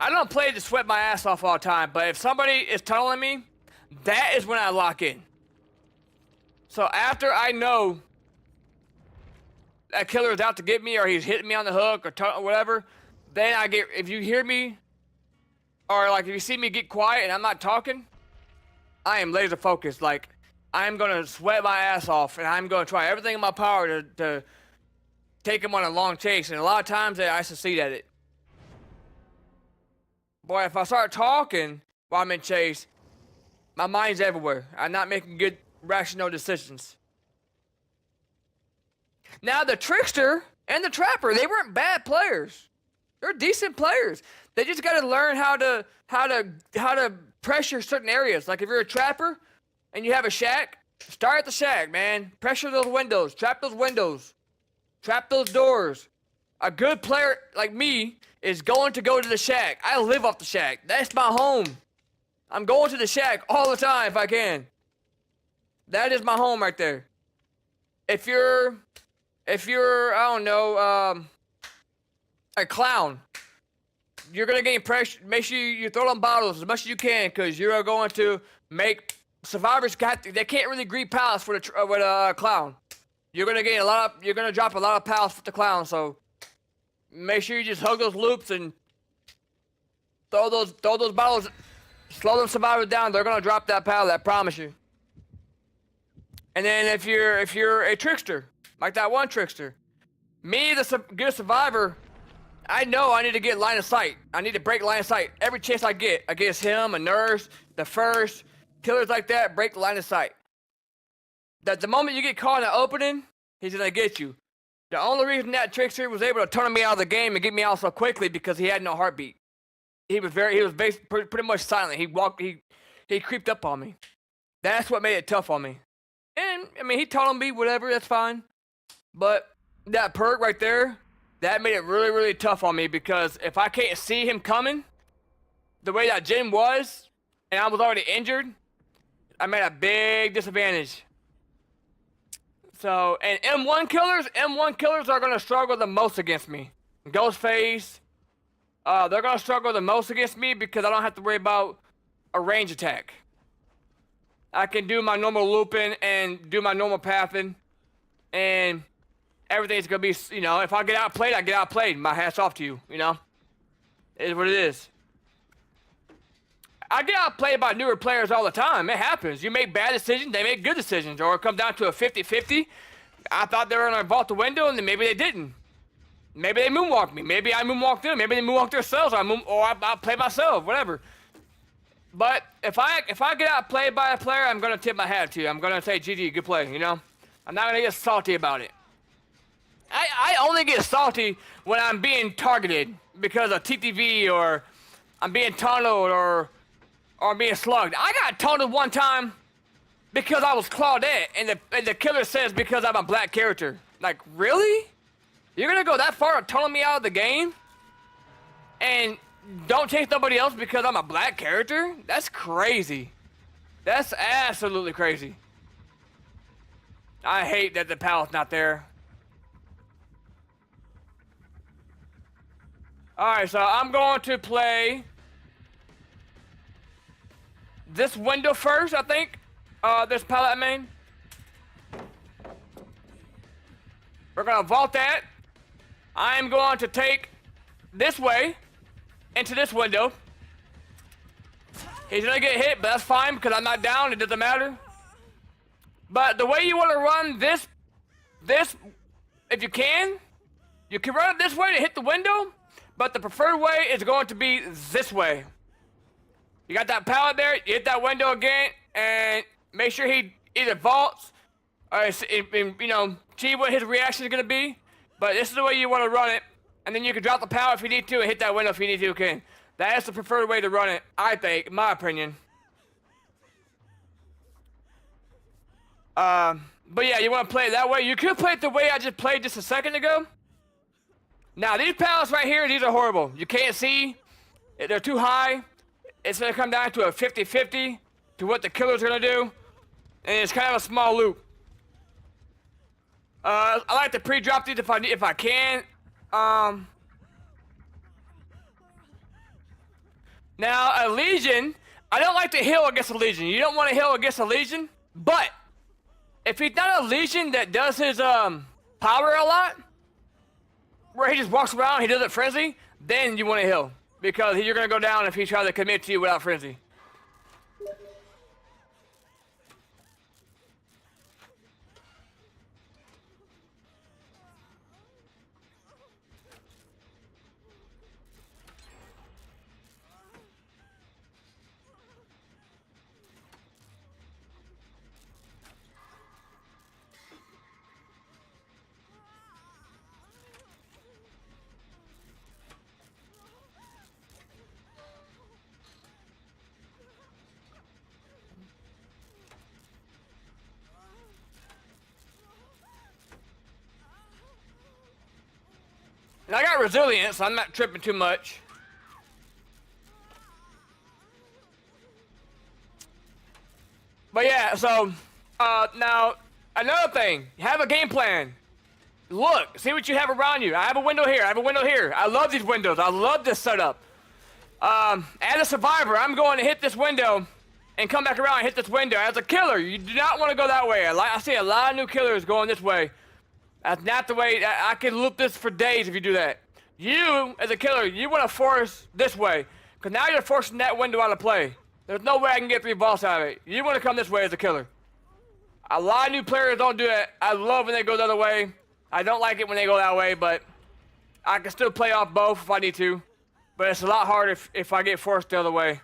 I don't play to sweat my ass off all the time. But if somebody is tunneling me, that is when I lock in. So after I know that killer is out to get me, or he's hitting me on the hook, or whatever, then I get, if you hear me or like if you see me get quiet and I'm not talking, I am laser focused. Like I'm gonna sweat my ass off, and I'm gonna try everything in my power to take him on a long chase. And a lot of times I succeed at it. Boy, if I start talking while I'm in chase, my mind's everywhere. I'm not making good rational decisions. Now the trickster and the trapper, they weren't bad players. They're decent players. They just got to learn how to pressure certain areas. Like if you're a trapper and you have a shack, start at the shack, man. Pressure those windows, trap those doors. A good player like me is going to go to the shack. I live off the shack. That's my home. I'm going to the shack all the time if I can. That is my home right there. If you're, I don't know, a clown, you're gonna get pressure. Make sure you throw them bottles as much as you can, because you're going to make survivors they can't really greet pals with a clown. You're gonna drop a lot of pals with the clown. So make sure you just hug those loops and throw those bottles. Slow them survivors down. They're gonna drop that pal. I promise you. And then if you're a trickster, like that one trickster, me, the good survivor, I know I need to get line of sight. I need to break line of sight. Every chance I get against him, a nurse, the first, killers like that, break the line of sight. That the moment you get caught in the opening, he's gonna get you. The only reason that trickster was able to turn me out of the game and get me out so quickly because he had no heartbeat. He was pretty much silent. He creeped up on me. That's what made it tough on me. And I mean, he told me whatever, that's fine. But that perk right there, that made it really, really tough on me, because if I can't see him coming, the way that Jim was, and I was already injured, I'm at a big disadvantage. So, and M1 killers are gonna struggle the most against me. Ghostface, they're gonna struggle the most against me because I don't have to worry about a range attack. I can do my normal looping and do my normal pathing, and everything's gonna be, you know, if I get outplayed, I get outplayed. My hat's off to you, you know? It is what it is. I get outplayed by newer players all the time. It happens. You make bad decisions, they make good decisions, or it comes down to a 50-50. I thought they were gonna vault the window, and then maybe they didn't. Maybe they moonwalked me. Maybe I moonwalked them. Maybe they moonwalked themselves, or I play myself, whatever. But if I get outplayed by a player, I'm gonna tip my hat to you. I'm gonna say, GG, good play, you know? I'm not gonna get salty about it. I only get salty when I'm being targeted because of TTV, or I'm being tunneled, or being slugged. I got tunneled one time because I was Claudette, and the killer says because I'm a black character. Like, really? You're gonna go that far to tunnel me out of the game? And don't chase nobody else because I'm a black character? That's crazy. That's absolutely crazy. I hate that the pal's not there. Alright, so I'm going to play this window first, I think. This pallet main. We're gonna vault that. I'm going to take this way into this window. He's gonna get hit, but that's fine because I'm not down. It doesn't matter. But the way you want to run this, if you can run it this way to hit the window. But the preferred way is going to be this way. You got that pallet there, you hit that window again, and make sure he either vaults, or you know, see what his reaction is going to be. But this is the way you want to run it. And then you can drop the pallet if you need to, and hit that window if you need to again. That's the preferred way to run it, I think, in my opinion. But yeah, you want to play it that way. You could play it the way I just played just a second ago. Now, these pallets right here, these are horrible. You can't see. They're too high. It's going to come down to a 50-50 to what the killer's going to do. And it's kind of a small loop. I like to pre-drop these if I can. Now, a Legion, I don't like to heal against a Legion. You don't want to heal against a Legion. But, if he's not a Legion that does his power a lot, where he just walks around, he doesn't frenzy, then you want to heal. because you're gonna go down if he tries to commit to you without frenzy. And I got resilience, so I'm not tripping too much. But yeah, so, now, another thing, have a game plan. Look, see what you have around you. I have a window here, I have a window here. I love these windows, I love this setup. As a survivor, I'm going to hit this window and come back around and hit this window. As a killer, you do not want to go that way. I see a lot of new killers going this way. That's not the way. I could loop this for days if you do that. You, as a killer, you want to force this way. Because now you're forcing that window out of play. There's no way I can get 3 vaults out of it. You want to come this way as a killer. A lot of new players don't do that. I love when they go the other way. I don't like it when they go that way, but I can still play off both if I need to. But it's a lot harder if I get forced the other way.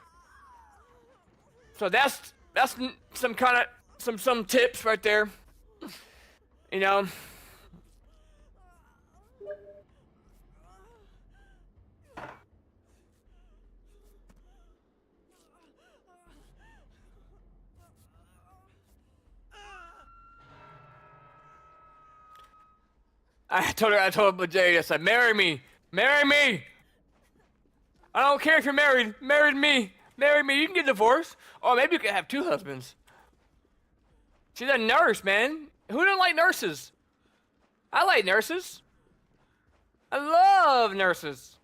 So that's some kind of some tips right there. You know. I told Jade, I said, marry me, marry me. I don't care if you're married, marry me. You can get divorced, or maybe you can have 2 husbands. She's a nurse, man. Who doesn't like nurses? I like nurses. I love nurses.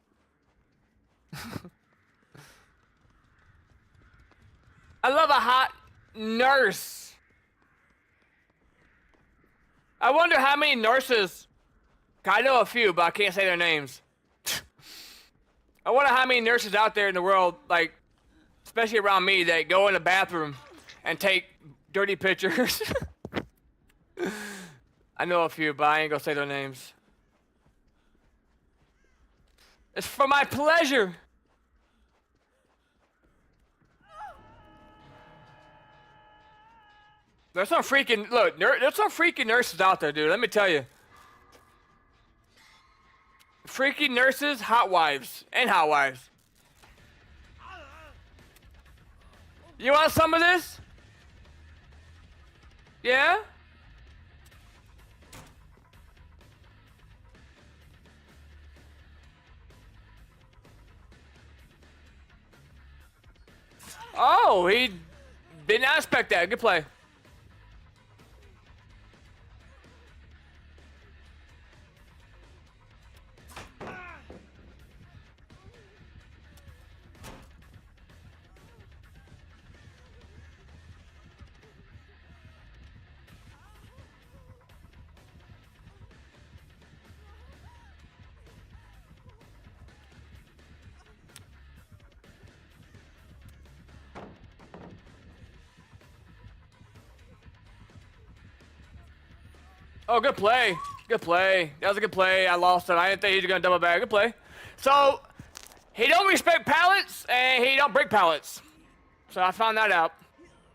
I love a hot nurse. I wonder how many nurses. I know a few, but I can't say their names. I wonder how many nurses out there in the world, like, especially around me, that go in the bathroom and take dirty pictures. I know a few, but I ain't gonna say their names. It's for my pleasure. There's some freaking, look, there's some freaking nurses out there, dude, let me tell you. Freaky nurses, hot wives, and hot wives. You want some of this? Yeah? Oh, he did not expect that. Good play. Oh, good play. Good play. That was a good play. I lost it. I didn't think he was going to double back. Good play. So, he don't respect pallets, and he don't break pallets. So, I found that out.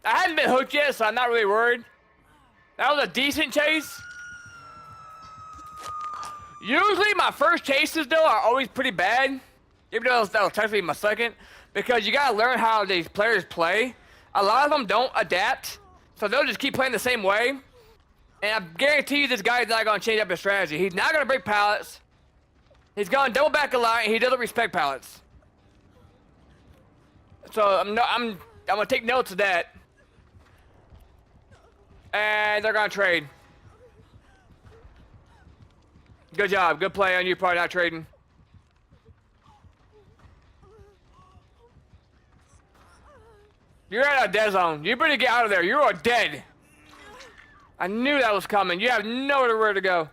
I hadn't been hooked yet, so I'm not really worried. That was a decent chase. Usually, my first chases, though, are always pretty bad. Even though that was technically my second. Because you got to learn how these players play. A lot of them don't adapt. So, they'll just keep playing the same way. And I guarantee you this guy's not going to change up his strategy. He's not going to break pallets. He's going to double back a lot, and he doesn't respect pallets. So I'm going to take notes of that. And they're going to trade. Good job. Good play on you, probably not trading. You're out of dead zone. You better get out of there. You are dead. I knew that was coming. You have nowhere to go.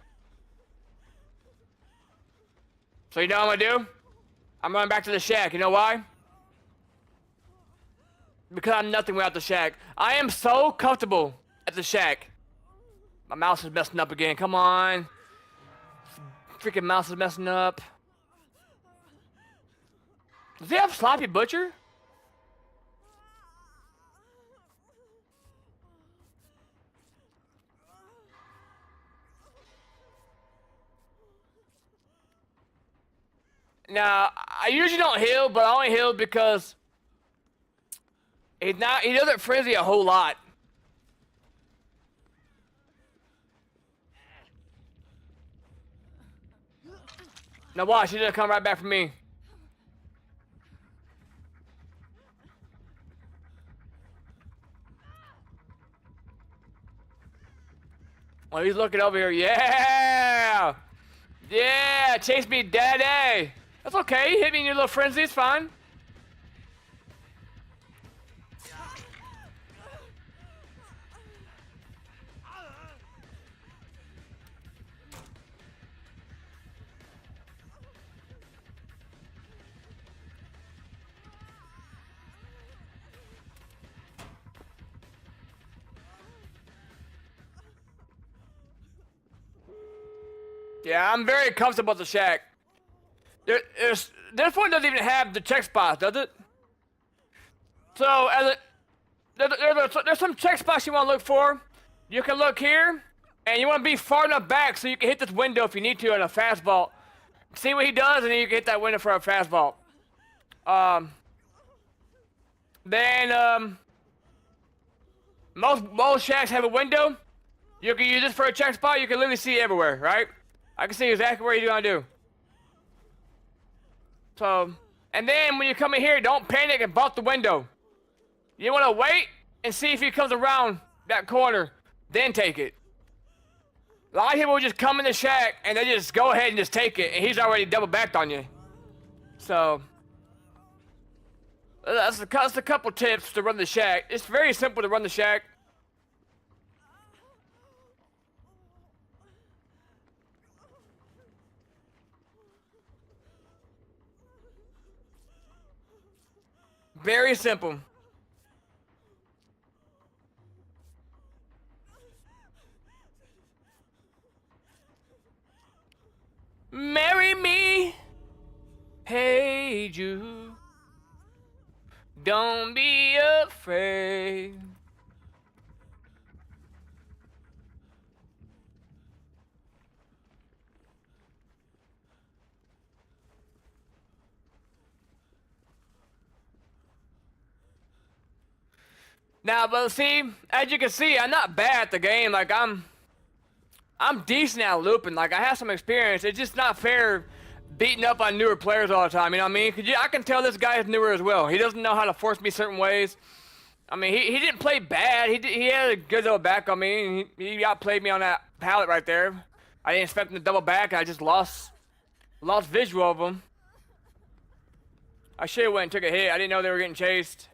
So you know what I'm gonna do? I'm running back to the shack. You know why? Because I'm nothing without the shack. I am so comfortable at the shack. My mouse is messing up again. Come on. Freaking mouse is messing up. Does he have Sloppy Butcher? Now, I usually don't heal, but I only heal because he doesn't frenzy a whole lot. Now watch, he's gonna come right back for me. Oh, he's looking over here. Yeah! Yeah! Chase me, daddy! That's okay. Hit me in your little frenzy. It's fine. Yeah, I'm very comfortable with the shack. This one doesn't even have the check spots, does it? So, there's some check spots you want to look for. You can look here, and you want to be far enough back so you can hit this window if you need to in a fast vault. See what he does, and then you can hit that window for a fast vault. Most shacks have a window. You can use this for a check spot. You can literally see everywhere, right? I can see exactly what you're gonna do. So, and then when you come in here, don't panic and bump the window. You want to wait and see if he comes around that corner, then take it. A lot of people will just come in the shack and they just go ahead and just take it, and he's already double backed on you. So, that's a couple tips to run the shack. It's very simple to run the shack. Very simple. Marry me, hey Jude. Don't be afraid. Now, but see, as you can see, I'm not bad at the game. Like, I'm decent at looping. Like, I have some experience. It's just not fair beating up on newer players all the time. You know what I mean? Cause I can tell this guy is newer as well. He doesn't know how to force me certain ways. I mean, he didn't play bad. He had a good little back on me. He outplayed me on that pallet right there. I didn't expect him to double back. I just lost visual of him. I should have went and took a hit. I didn't know they were getting chased.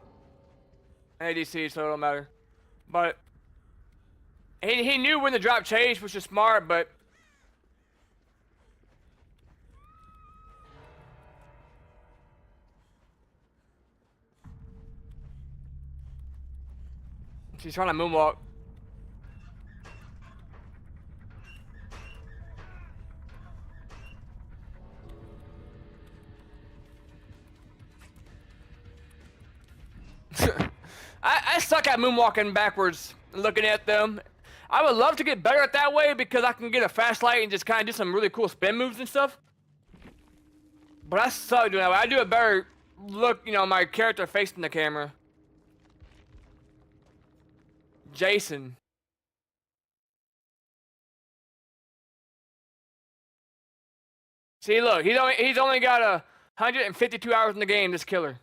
ADC, so it don't matter. But he knew when to drop chase, which is smart, but she's trying to moonwalk. I suck at moonwalking backwards and looking at them. I would love to get better at that way because I can get a fast light and just kind of do some really cool spin moves and stuff. But I suck doing that way. I do a better look, you know, my character facing the camera. Jason. See, look, he's only got 152 hours in the game, this killer.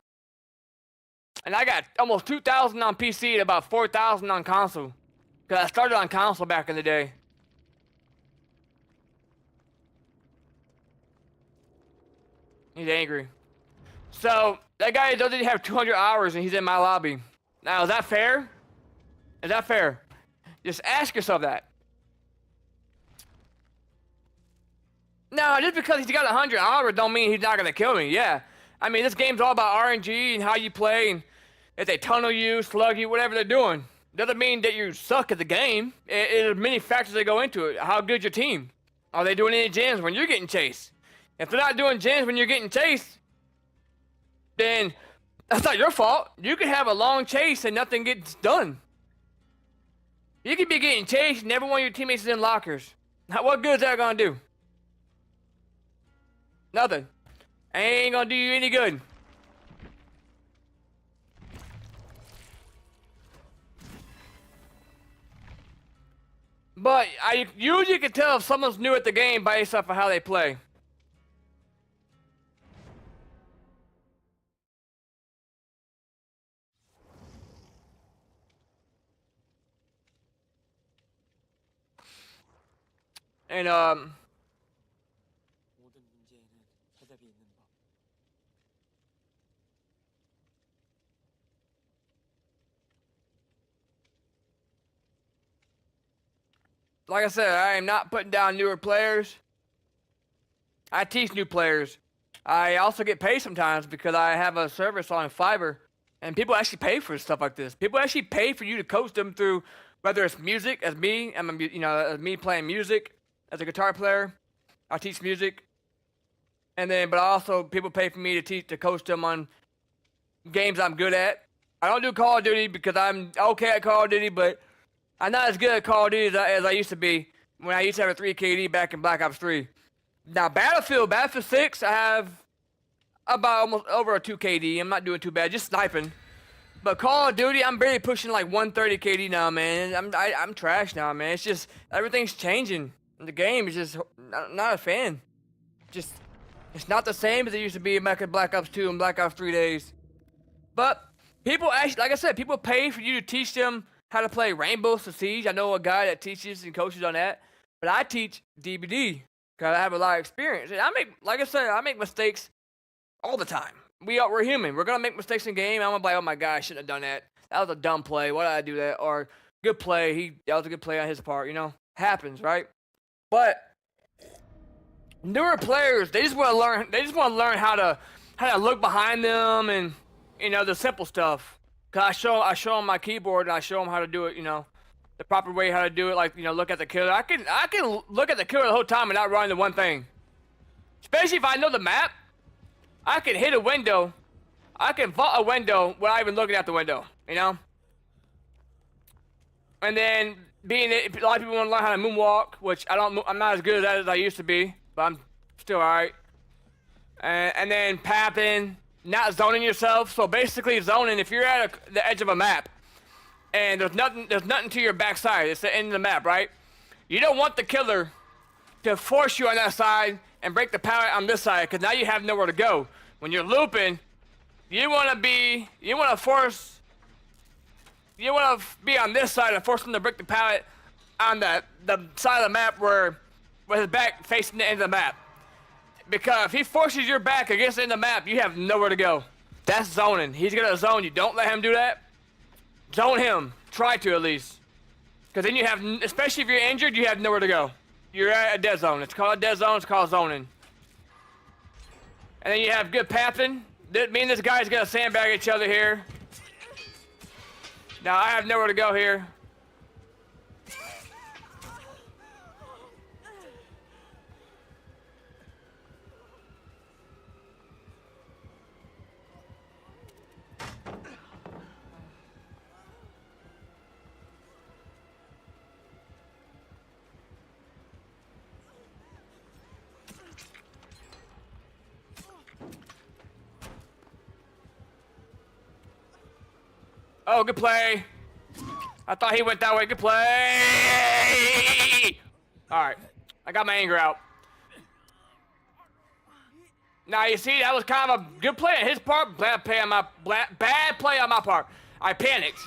And I got almost 2,000 on PC and about 4,000 on console. Because I started on console back in the day. He's angry. So, that guy doesn't have 200 hours and he's in my lobby. Now, is that fair? Is that fair? Just ask yourself that. No, just because he's got 100 hours don't mean he's not going to kill me. Yeah. I mean, this game's all about RNG and how you play, and if they tunnel you, slug you, whatever they're doing. Doesn't mean that you suck at the game. There's many factors that go into it. How good's your team? Are they doing any jams when you're getting chased? If they're not doing jams when you're getting chased, then that's not your fault. You can have a long chase and nothing gets done. You could be getting chased and every one of your teammates is in lockers. What good is that gonna do? Nothing. Ain't gonna do you any good. But I usually can tell if someone's new at the game based off of how they play. And 모든 문제에는 해답이 있는 법. like I said, I am not putting down newer players. I teach new players. I also get paid sometimes because I have a service on Fiverr, and people actually pay for stuff like this. People actually pay for you to coach them through, whether it's music, as me, as me playing music as a guitar player. I teach music, but also people pay for me to coach them on games I'm good at. I don't do Call of Duty because I'm okay at Call of Duty, but I'm not as good at Call of Duty as I used to be when I used to have a 3 KD back in Black Ops 3. Now, Battlefield 6, I have about almost over a 2 KD. I'm not doing too bad, just sniping. But Call of Duty, I'm barely pushing like 130 KD now, man. I'm trash now, man. It's just, everything's changing. The game is just, not a fan. Just, it's not the same as it used to be back in Black Ops 2 and Black Ops 3 days. But people actually, like I said, people pay for you to teach them how to play Rainbow Six Siege. I know a guy that teaches and coaches on that. But I teach DBD because I have a lot of experience. And like I said, I make mistakes all the time. We're human. We're gonna make mistakes in game. I'm gonna be like, oh my god, I shouldn't have done that. That was a dumb play. Why did I do that? Or good play. That was a good play on his part. Happens, right? But newer players, they just want to learn. They just want to learn how to look behind them and the simple stuff. Cause I show them my keyboard and I show them how to do it. The proper way how to do it. Like look at the killer. I can look at the killer the whole time and not run the one thing. Especially if I know the map. I can hit a window. I can vault a window without even looking at the window, And then a lot of people want to learn how to moonwalk, which I'm not as good at that as I used to be, but I'm still alright. And then papping, not zoning yourself. So basically zoning, if you're at the edge of a map and there's nothing to your backside, it's the end of the map, right? You don't want the killer to force you on that side and break the pallet on this side, because now you have nowhere to go. When you're looping, you want to be on this side and force him to break the pallet on the side of the map where his back facing the end of the map. Because if he forces your back against the end of the map, you have nowhere to go. That's zoning. He's gonna zone you. Don't let him do that. Zone him. Try to at least. Because then you have, especially if you're injured, you have nowhere to go. You're at a dead zone. It's called a dead zone. It's called zoning. And then you have good papping. Me and this guy's gonna sandbag each other here. Now I have nowhere to go here. Oh, good play. I thought he went that way. Good play. All right. I got my anger out. Now, you see, that was kind of a good play on his part. Bad play on my part. I panicked.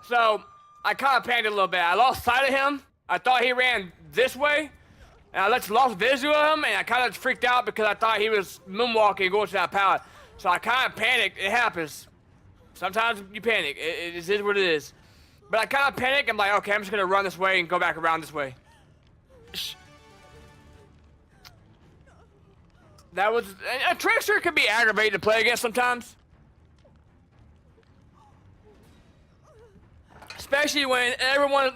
So, I kind of panicked a little bit. I lost sight of him. I thought he ran this way. And I lost visual of him, and I kind of freaked out because I thought he was moonwalking going to that pallet. So I kind of panicked. It happens. Sometimes you panic. It is what it is. But I kind of panic. I'm like, okay, I'm just going to run this way and go back around this way. That was a trickster can be aggravating to play against sometimes. Especially when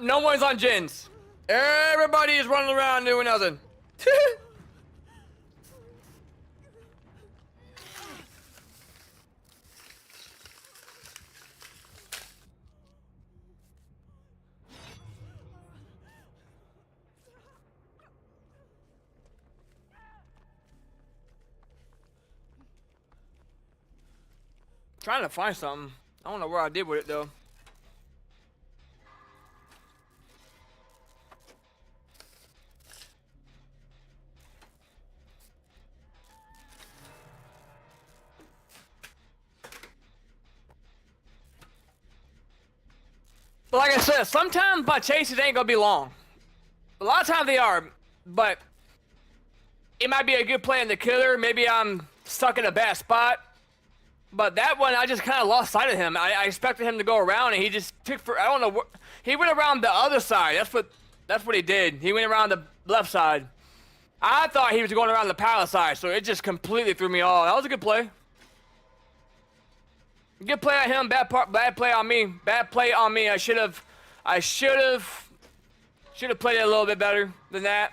no one's on gens. Everybody is running around doing nothing. Trying to find something. I don't know where I did with it though. But like I said, sometimes my chases ain't gonna be long. A lot of times they are, but it might be a good play in the killer. Maybe I'm stuck in a bad spot. But that one, I just kind of lost sight of him. I expected him to go around, and he just took for, I don't know, he went around the other side. That's what he did. He went around the left side. I thought he was going around the palace side, so it just completely threw me off. That was a good play. Good play on him, bad play on me. Bad play on me. I should have played it a little bit better than that.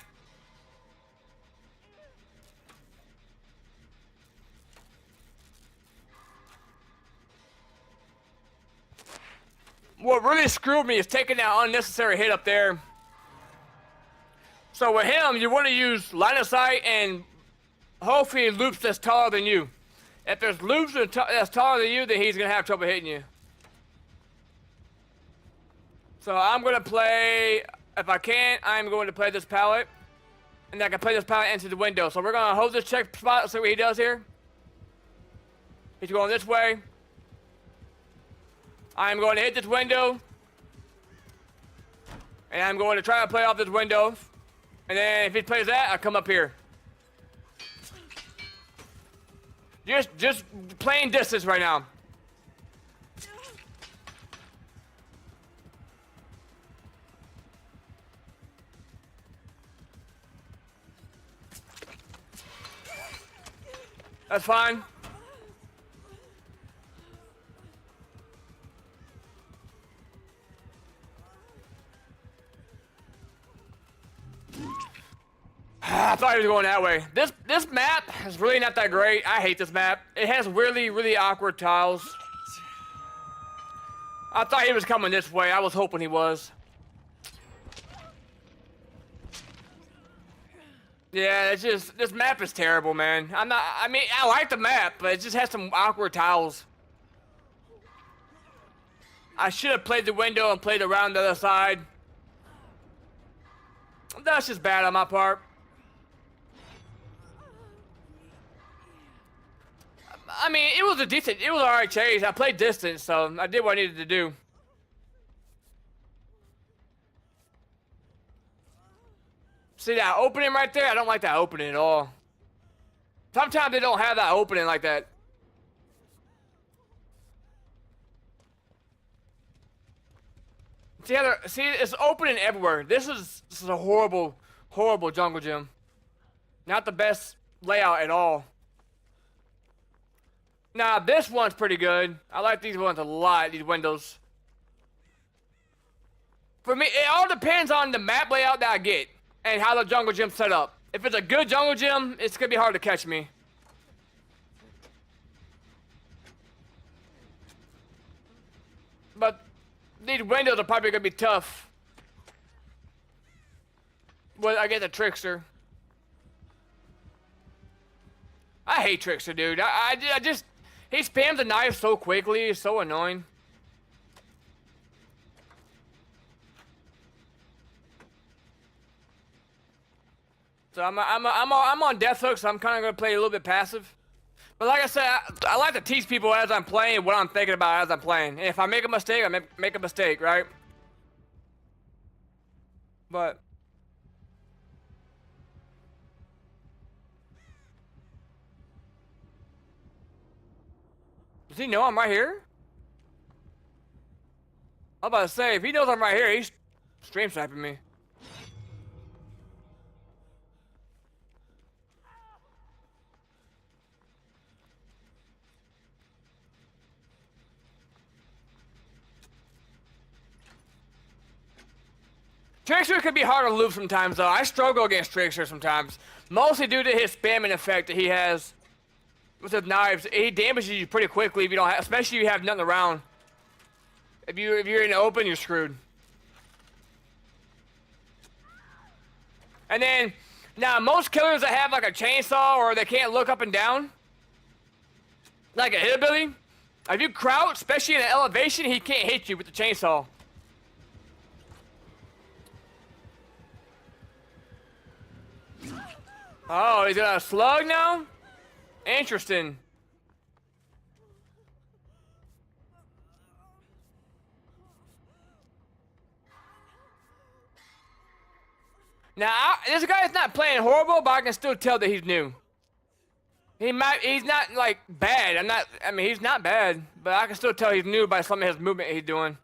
What really screwed me is taking that unnecessary hit up there. So with him, you want to use line of sight and hopefully loops that's taller than you. If there's loops that's taller than you, then he's going to have trouble hitting you. So I'm going to play, if I can, I'm going to play this pallet. And I can play this pallet into the window. So we're going to hold this check spot, see what he does here. He's going this way. I'm going to hit this window. And I'm going to try to play off this window. And then if he plays that, I come up here. Just playing distance right now. That's fine. I thought he was going that way. This map is really not that great. I hate this map. It has really, really awkward tiles. I thought he was coming this way. I was hoping he was. Yeah, it's just, this map is terrible, man. I mean, I like the map, but it just has some awkward tiles. I should have played the window and played around the other side. That's just bad on my part. I mean, it was alright chase. I played distance, so I did what I needed to do. See that opening right there? I don't like that opening at all. Sometimes they don't have that opening like that. See, it's opening everywhere. This is a horrible, horrible jungle gym. Not the best layout at all. Nah, this one's pretty good. I like these ones a lot, these windows. For me, it all depends on the map layout that I get and how the jungle gym's set up. If it's a good jungle gym, it's gonna be hard to catch me. But these windows are probably gonna be tough. Well, I get the trickster. I hate trickster, dude. I just... He spams the knife so quickly, it's so annoying. So I'm on death hook, so I'm kind of gonna play a little bit passive. But like I said, I like to teach people as I'm playing what I'm thinking about as I'm playing. And if I make a mistake, I make a mistake, right? But does he know I'm right here? I'm about to say, if he knows I'm right here, he's stream sniping me. Trickster could be hard to loop sometimes, though. I struggle against Trickster sometimes. Mostly due to his spamming effect that he has with his knives. He damages you pretty quickly if you don't have, especially if you have nothing around. If you're in the open, you're screwed. And then, now most killers that have like a chainsaw or they can't look up and down, like a hit ability, if you crouch, especially in an elevation, he can't hit you with the chainsaw. Oh, he's got a slug now? Interesting. Now, this guy's not playing horrible, but I can still tell that he's new. He's not, like, bad. I mean, he's not bad, but I can still tell he's new by some of his movement he's doing.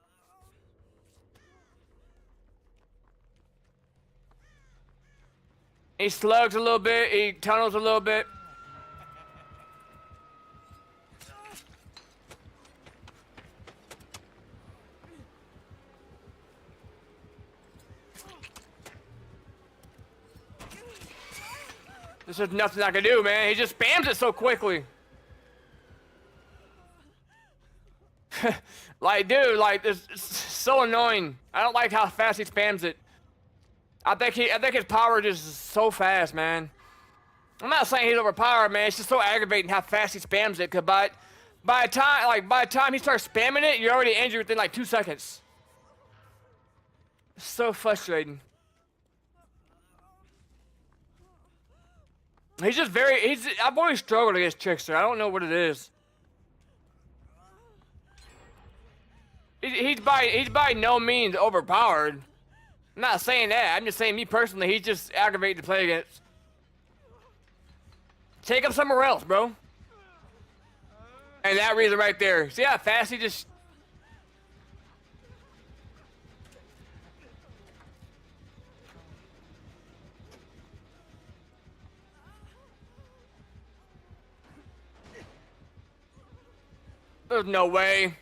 He slugs a little bit, he tunnels a little bit. There's just nothing I can do, man. He just spams it so quickly. Like, dude, like, this is so annoying. I don't like how fast he spams it. I think his power just is so fast, man. I'm not saying he's overpowered, man. It's just so aggravating how fast he spams it. Cause by the time he starts spamming it, you're already injured within like 2 seconds. It's so frustrating. I've always struggled against Trickster. I don't know what it is. He's by no means overpowered. I'm not saying that. I'm just saying me personally, he's just aggravating to play against. Take him somewhere else, bro. And that reason right there. See how fast he just... There's no way.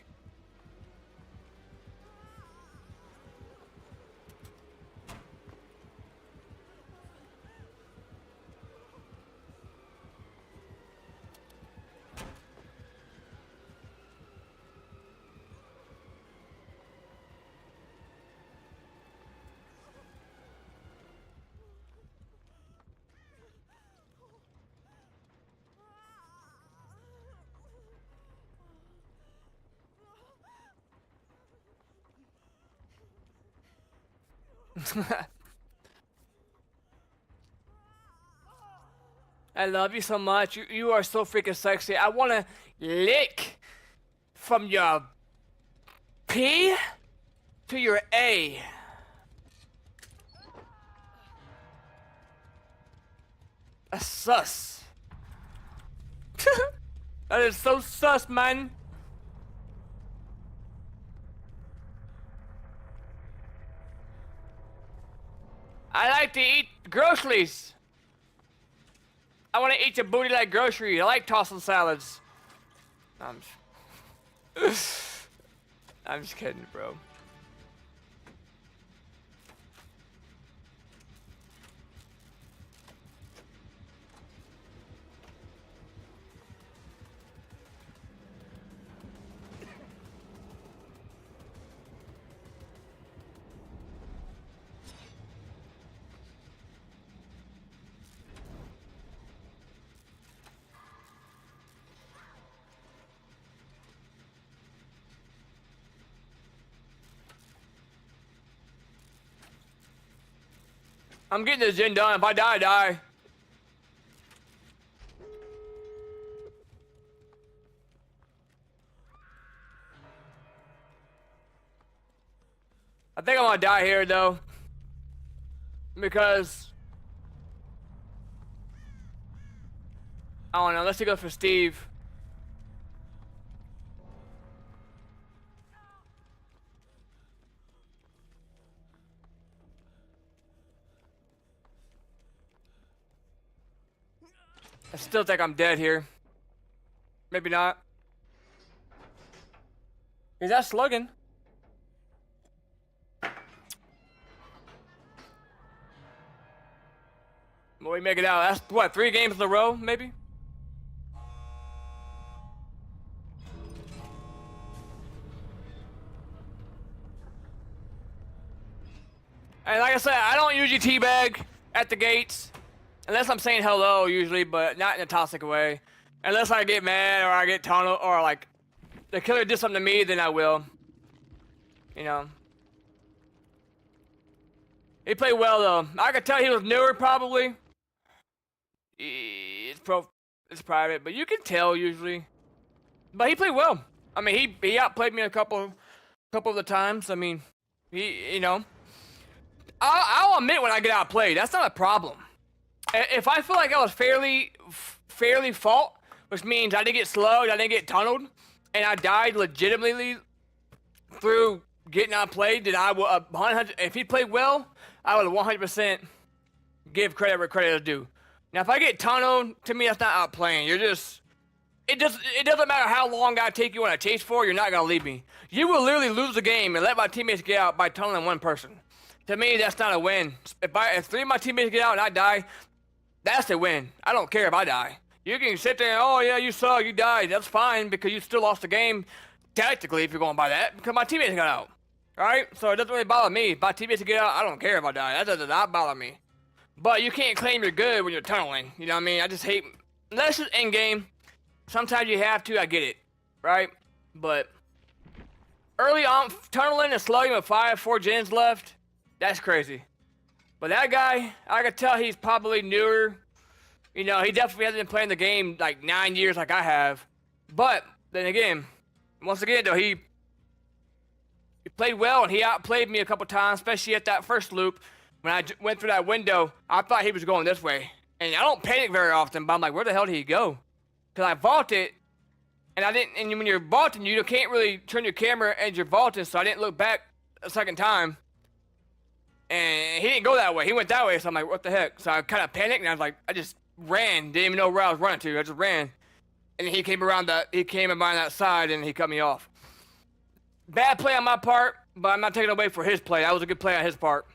I love you so much. You are so freaking sexy. I wanna lick from your P to your A. That's sus. That is so sus, man. I like to eat groceries. I want to eat your booty like groceries. I like tossing salads. I'm just kidding, bro. I'm getting this gen done. If I die, I die. I think I'm gonna die here, though. Because... I don't know. Let's go for Steve. I still think I'm dead here. Maybe not. He's not slugging. Well, we make it out. That's what, 3 games in a row, maybe? And like I said, I don't usually teabag at the gates. Unless I'm saying hello, usually, but not in a toxic way. Unless I get mad or I get tunnel or like the killer did something to me, then I will. You know. He played well though. I could tell he was newer probably. It's private, but you can tell usually. But he played well. I mean, he outplayed me a couple of the times. I mean, you know. I'll admit when I get outplayed. That's not a problem. If I feel like I was fairly fought, which means I didn't get slugged, I didn't get tunneled, and I died legitimately through getting outplayed, then I would 100. If he played well, I would 100% give credit where credit is due. Now, if I get tunneled, to me that's not outplaying. You're just. It doesn't matter how long I take you on a chase for. You're not gonna leave me. You will literally lose the game and let my teammates get out by tunneling one person. To me, that's not a win. If 3 of my teammates get out and I die, that's a win. I don't care if I die. You can sit there and, oh yeah, you suck, you died. That's fine because you still lost the game, technically, if you're going by that, because my teammates got out. Alright? So it doesn't really bother me. If my teammates get out, I don't care if I die. That does not bother me. But you can't claim you're good when you're tunneling. You know what I mean? I just hate, unless it's in-game. Sometimes you have to, I get it. Right? But early on, tunneling and slugging with 4 gens left, that's crazy. But that guy, I could tell he's probably newer. You know, he definitely hasn't been playing the game like 9 years like I have. But then again, once again though, he played well and he outplayed me a couple times, especially at that first loop. When I went through that window, I thought he was going this way. And I don't panic very often, but I'm like, where the hell did he go? Because I vaulted, and I didn't, and when you're vaulting, you can't really turn your camera as you're vaulting, so I didn't look back a second time. And he didn't go that way. He went that way, so I'm like, what the heck? So I kind of panicked, and I was like, I just ran. Didn't even know where I was running to. I just ran. And he came around that side, and he cut me off. Bad play on my part, but I'm not taking away for his play. That was a good play on his part.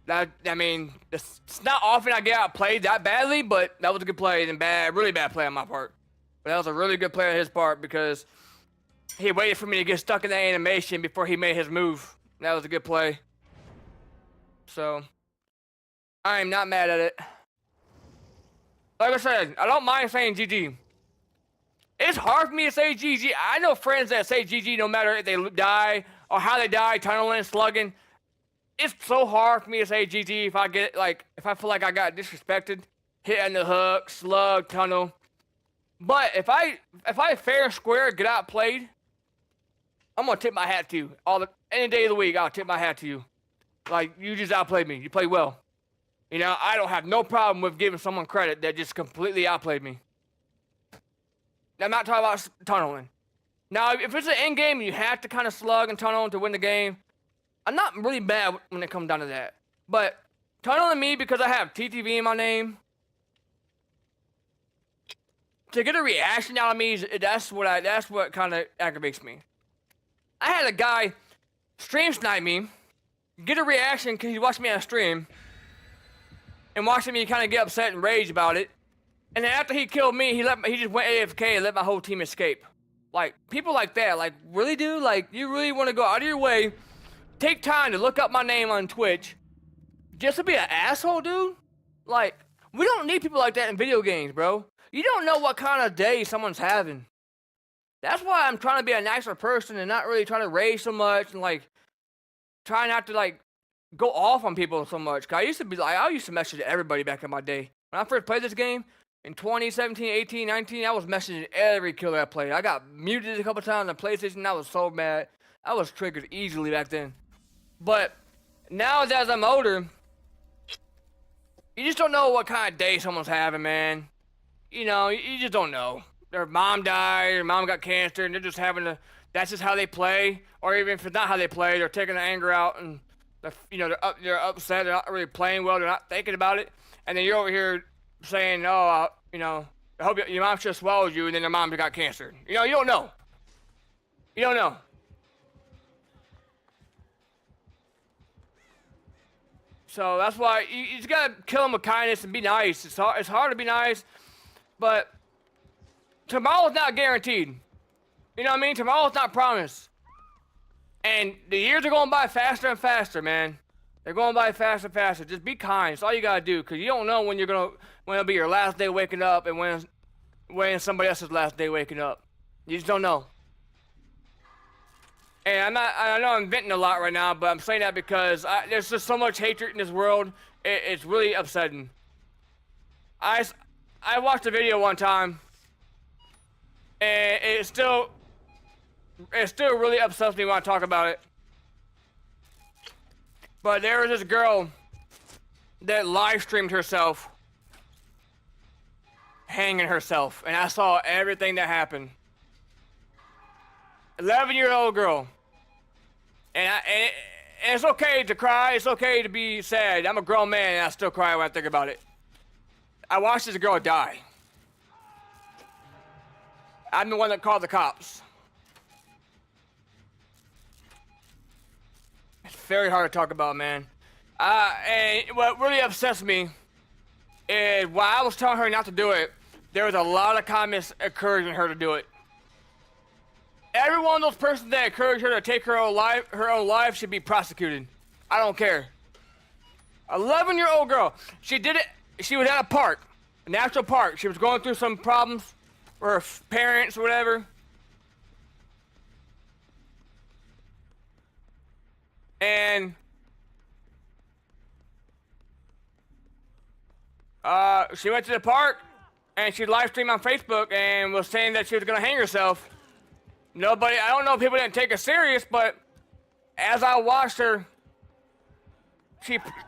I mean, it's not often I get outplayed that badly, but that was a good play and really bad play on my part. But that was a really good play on his part because he waited for me to get stuck in that animation before he made his move. That was a good play. So, I am not mad at it. Like I said, I don't mind saying GG. It's hard for me to say GG. I know friends that say GG no matter if they die or how they die, tunneling, slugging. It's so hard for me to say GG if I feel like I got disrespected, hitting the hook, slug, tunnel. But if I fair and square get outplayed, I'm gonna tip my hat to you. Any day of the week, I'll tip my hat to you. Like, you just outplayed me. You played well. You know, I don't have no problem with giving someone credit that just completely outplayed me. Now, I'm not talking about tunneling. Now, if it's an end game and you have to kind of slug and tunnel to win the game, I'm not really mad when it comes down to that. But tunneling me because I have TTV in my name, to get a reaction out of me, that's what kind of aggravates me. I had a guy stream snipe me, get a reaction because he watched me on a stream, and watching me kind of get upset and rage about it. And then after he killed me, he just went AFK and let my whole team escape. Like, people like that, like, really, dude? Like, you really want to go out of your way, take time to look up my name on Twitch, just to be an asshole, dude? Like, we don't need people like that in video games, bro. You don't know what kind of day someone's having. That's why I'm trying to be a nicer person and not really trying to rage so much and, like, try not to, like, go off on people so much. Cause I used to message everybody back in my day. When I first played this game, in 2017, 18, 19, I was messaging every killer I played. I got muted a couple times on PlayStation, and I was so mad. I was triggered easily back then. But now as I'm older, you just don't know what kind of day someone's having, man. You know, you just don't know. Their mom died, their mom got cancer, and they're just that's just how they play. Or even if it's not how they play, they're taking the anger out, and they're upset, they're not really playing well, they're not thinking about it. And then you're over here saying, oh, I hope your mom should have swallowed you, and then their mom got cancer. You know, you don't know. You don't know. So that's why you just gotta kill them with kindness and be nice. It's hard to be nice, but tomorrow's not guaranteed. You know what I mean? Tomorrow's not promised. And the years are going by faster and faster, man. They're going by faster and faster. Just be kind. That's all you gotta do, cause you don't know when it'll be your last day waking up and when somebody else's last day waking up. You just don't know. And I know I'm venting a lot right now, but I'm saying that because there's just so much hatred in this world. It's really upsetting. I watched a video one time, and it still really upsets me when I talk about it. But there was this girl that live streamed herself hanging herself, and I saw everything that happened. 11-year-old girl. And it's okay to cry, it's okay to be sad. I'm a grown man and I still cry when I think about it. I watched this girl die. I'm the one that called the cops. It's very hard to talk about, man. And what really upsets me is while I was telling her not to do it, there was a lot of comments encouraging her to do it. Every one of those persons that encouraged her to take her own life should be prosecuted. I don't care. 11-year-old girl. She did it. She was at a park, a national park. She was going through some problems with her parents or whatever. And she went to the park and she live streamed on Facebook and was saying that she was gonna hang herself. I don't know if people didn't take her serious, but as I watched her,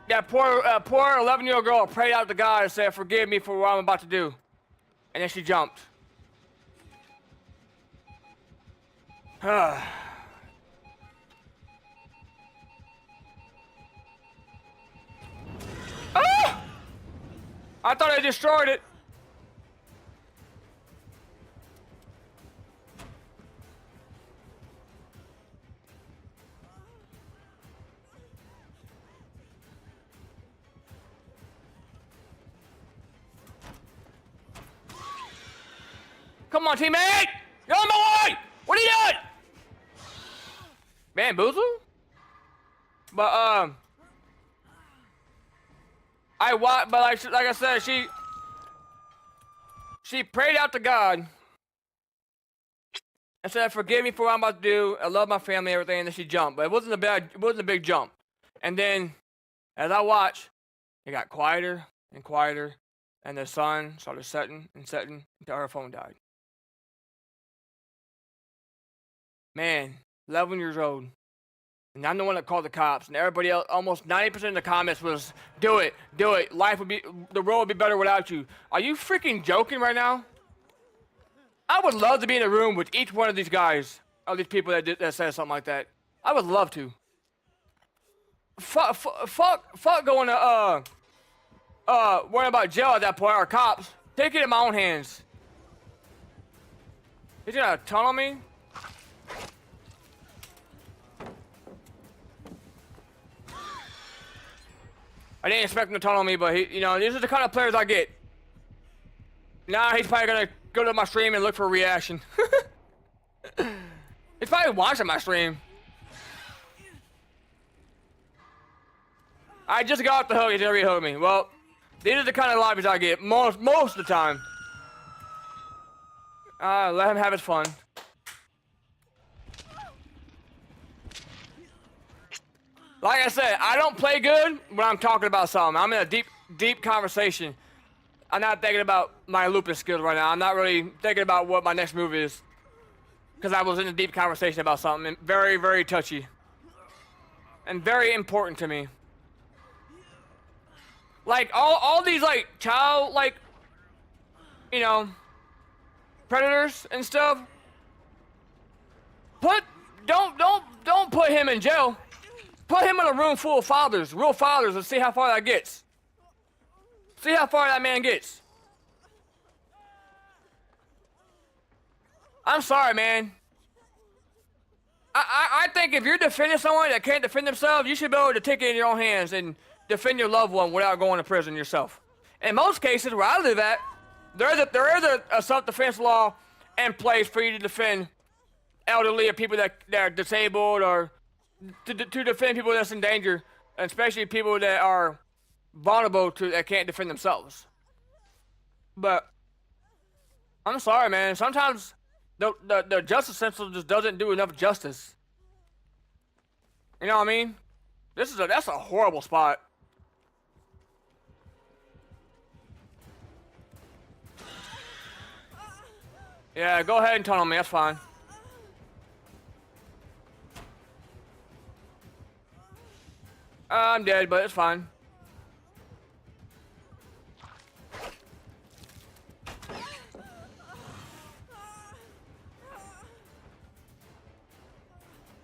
that poor 11-year-old girl prayed out to God and said, "Forgive me for what I'm about to do." And then she jumped. Ah! I thought I destroyed it. Come on, teammate! You're on my way! What are you doing? Bamboozle? But like I said, she prayed out to God and said, "Forgive me for what I'm about to do. I love my family, everything." And then she jumped, but it wasn't a big jump. And then, as I watched, it got quieter and quieter, and the sun started setting and setting until her phone died. Man, 11 years old. And I'm the one that called the cops, and everybody else, almost 90% of the comments was, do it, the world would be better without you. Are you freaking joking right now? I would love to be in a room with each one of these guys, or these people that said something like that. I would love to. Fuck going to, worrying about jail at that point, or cops. Take it in my own hands. He's gonna tunnel me? I didn't expect him to tunnel me, but these are the kind of players I get. Now he's probably gonna go to my stream and look for a reaction. He's probably watching my stream. I just got off the hook, he's gonna re-hook me. Well, these are the kind of lobbies I get most of the time. Let him have his fun. Like I said, I don't play good when I'm talking about something. I'm in a deep conversation. I'm not thinking about my lupus skills right now. I'm not really thinking about what my next move is. Because I was in a deep conversation about something very, very touchy. And very important to me. Like, all these, like, child, like, predators and stuff. Don't put him in jail. Put him in a room full of fathers, real fathers, and see how far that gets. See how far that man gets. I'm sorry, man. I think if you're defending someone that can't defend themselves, you should be able to take it in your own hands and defend your loved one without going to prison yourself. In most cases, where I live at, there is a self-defense law in place for you to defend elderly or people that are disabled, or to defend people that's in danger, especially people that are vulnerable that can't defend themselves. But I'm sorry, man. Sometimes the justice system just doesn't do enough justice. You know what I mean? That's a horrible spot. Yeah, go ahead and tunnel me. That's fine. I'm dead, but it's fine.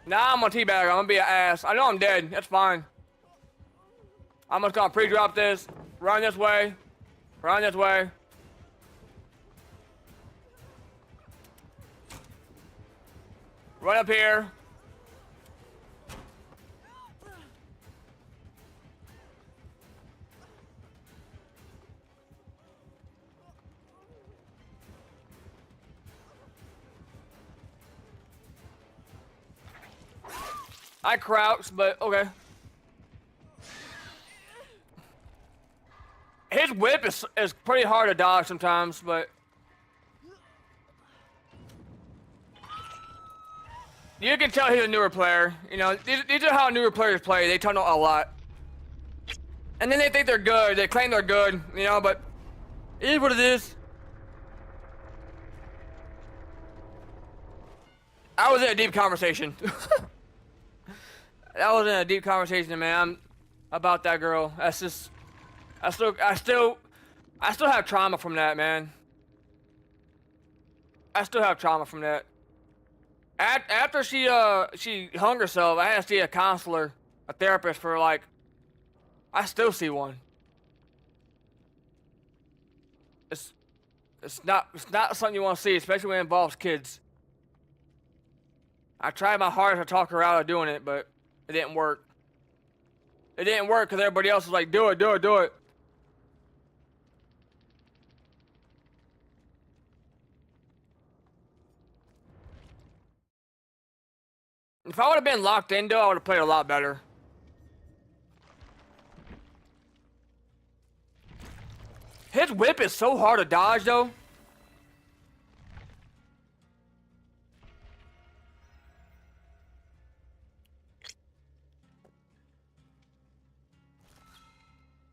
Nah, I'm gonna teabag. I'm gonna be an ass. I know I'm dead. That's fine. I'm just gonna pre-drop this. Run this way. Run this way. Run up here. I crouched, but okay. His whip is pretty hard to dodge sometimes, but you can tell he's a newer player. You know, these are how newer players play. They tunnel a lot. And then they think they're good. They claim they're good, you know, but it is what it is. I was in a deep conversation. That was in a deep conversation, man. About that girl. That's just, I still have trauma from that, man. I still have trauma from that. After she hung herself, I had to see a counselor, a therapist for like, I still see one. It's not something you want to see, especially when it involves kids. I tried my hardest to talk her out of doing it, but it didn't work. It didn't work because everybody else was like, do it, do it, do it. If I would have been locked in, though, I would have played a lot better. His whip is so hard to dodge, though.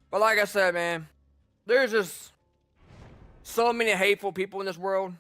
But like I said, man, there's just so many hateful people in this world.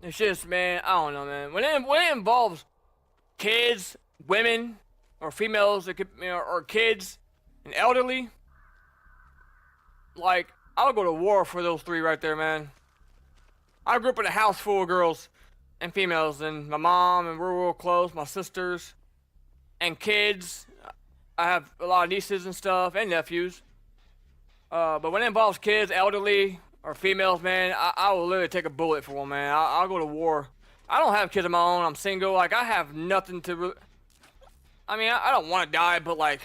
It's just, man, I don't know, man. When it involves kids, women, or females, it could, you know, or kids and elderly, like, I would go to war for those three right there, man. I grew up in a house full of girls and females, and my mom, and we're real close, my sisters. and kids. I have a lot of nieces and stuff and nephews. But when it involves kids, elderly, or females, man, I will literally take a bullet for them, man. I'll go to war. I don't have kids of my own. I'm single. Like, I have nothing to. I mean, I don't want to die, but like,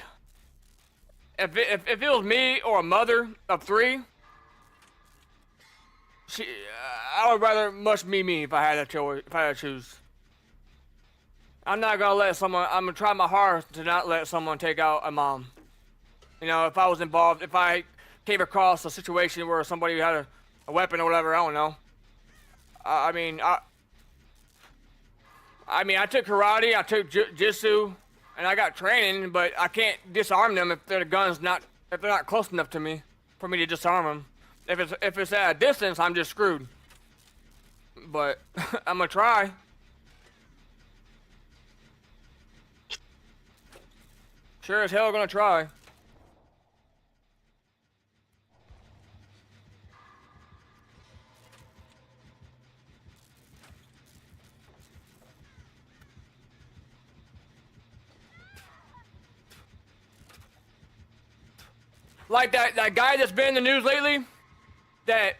if it was me or a mother of three, I would rather much me if I had a choice. If I had to choose, I'm not gonna let someone. I'm gonna try my hardest to not let someone take out a mom. You know, if I was involved, if I came across a situation where somebody had a weapon or whatever, I don't know. I mean, I took karate, I took jitsu, and I got training, but I can't disarm them if their gun's not, if they're not close enough to me for me to disarm them. If it's at a distance, I'm just screwed. But I'm gonna try. Sure as hell gonna try. Like that guy that's been in the news lately, that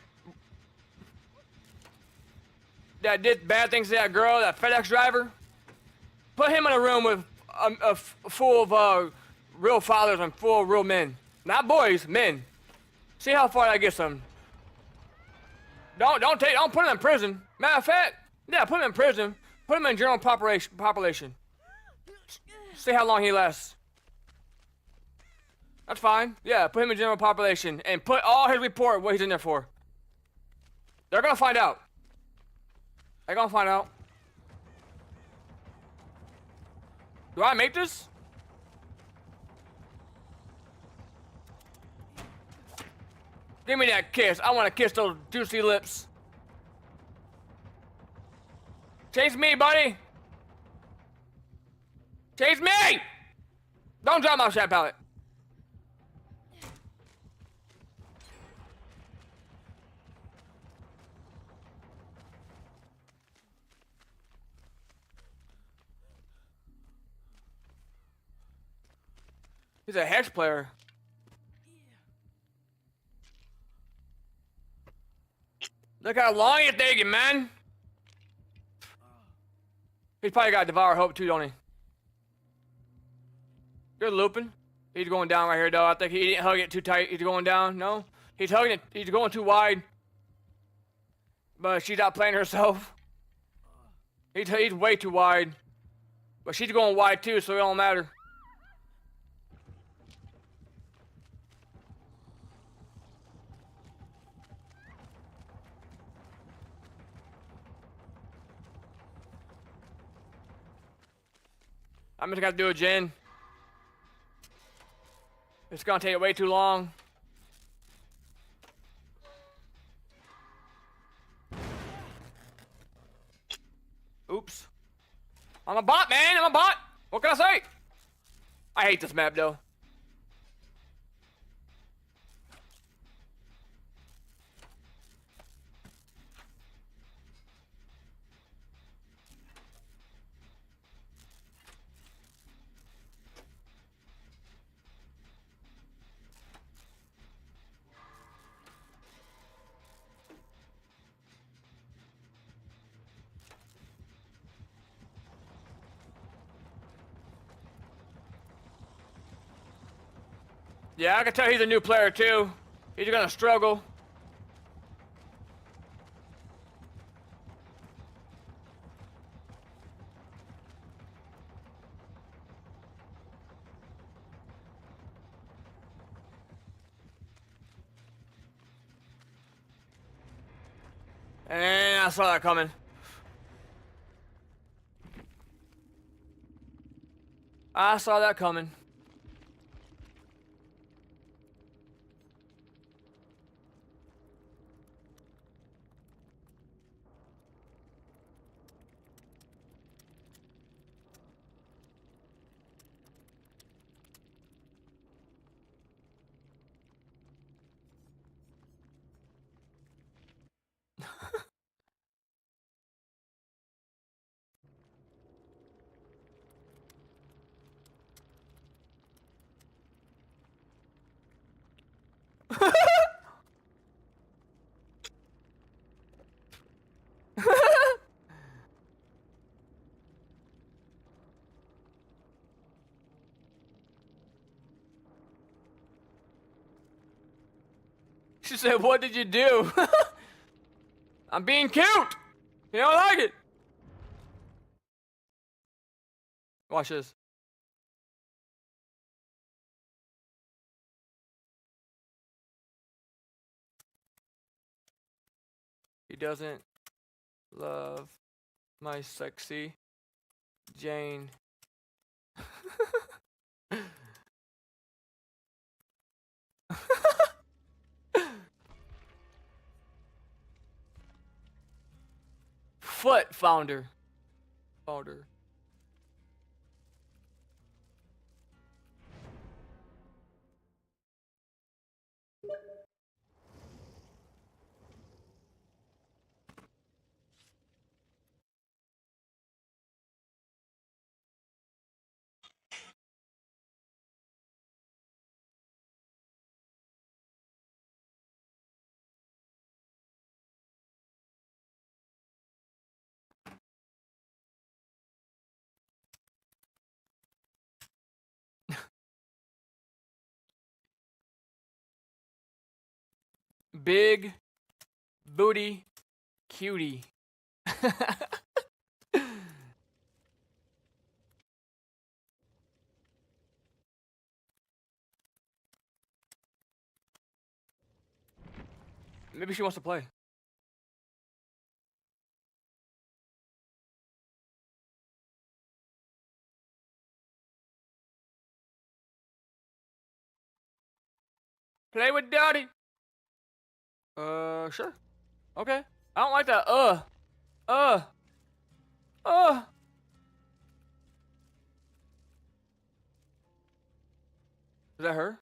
did bad things to that girl, that FedEx driver. Put him in a room with full of real fathers and full of real men, not boys, men. See how far that gets them. Don't put him in prison. Matter of fact, yeah, put him in prison. Put him in general population. See how long he lasts. That's fine. Yeah, put him in general population and put all his report what he's in there for. They're gonna find out. They're gonna find out. Do I make this? Give me that kiss. I want to kiss those juicy lips. Chase me, buddy. Chase me! Don't drop my shot pallet. He's a hex player. Look how long you're taking, man. He's probably got Devour Hope too, don't he? Good looping. He's going down right here, though. I think he didn't hug it too tight. He's going down. No, he's hugging it. He's going too wide. But she's not playing herself. He's way too wide. But she's going wide too, so it don't matter. I'm just gonna do it, Jen. It's gonna take way too long. Oops. I'm a bot, man. I'm a bot. What can I say? I hate this map, though. Yeah, I can tell he's a new player, too. He's gonna struggle. And I saw that coming. I saw that coming. She said, what did you do? I'm being cute. You don't like it? Watch this. He doesn't love my sexy Jane. Foot founder. Founder. Big booty cutie. Maybe she wants to play. Play with daddy. Sure. Okay. I don't like that. Uh. Is that her?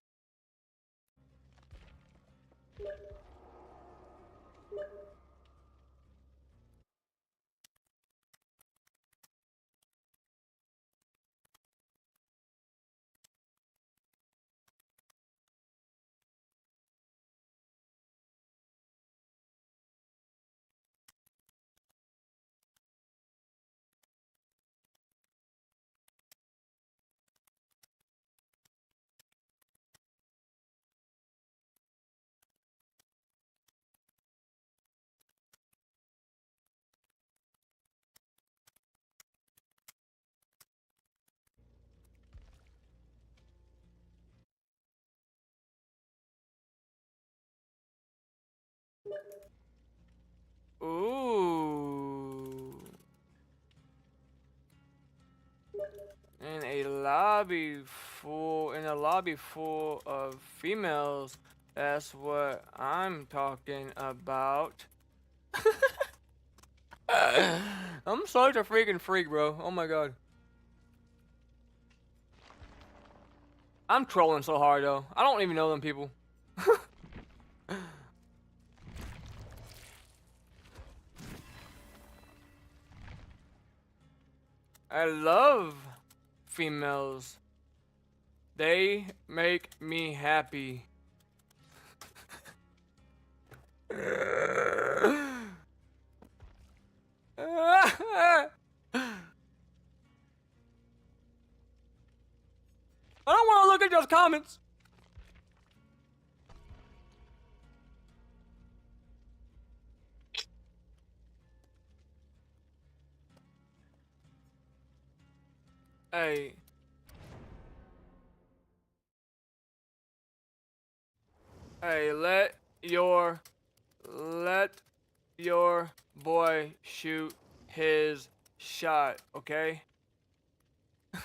Ooh. In a lobby full of females. That's what I'm talking about. I'm such a freaking freak, bro. Oh my god. I'm trolling so hard though. I don't even know them people. I love females. They make me happy. I don't want to look at those comments. Hey. Hey, let your boy shoot his shot, okay? I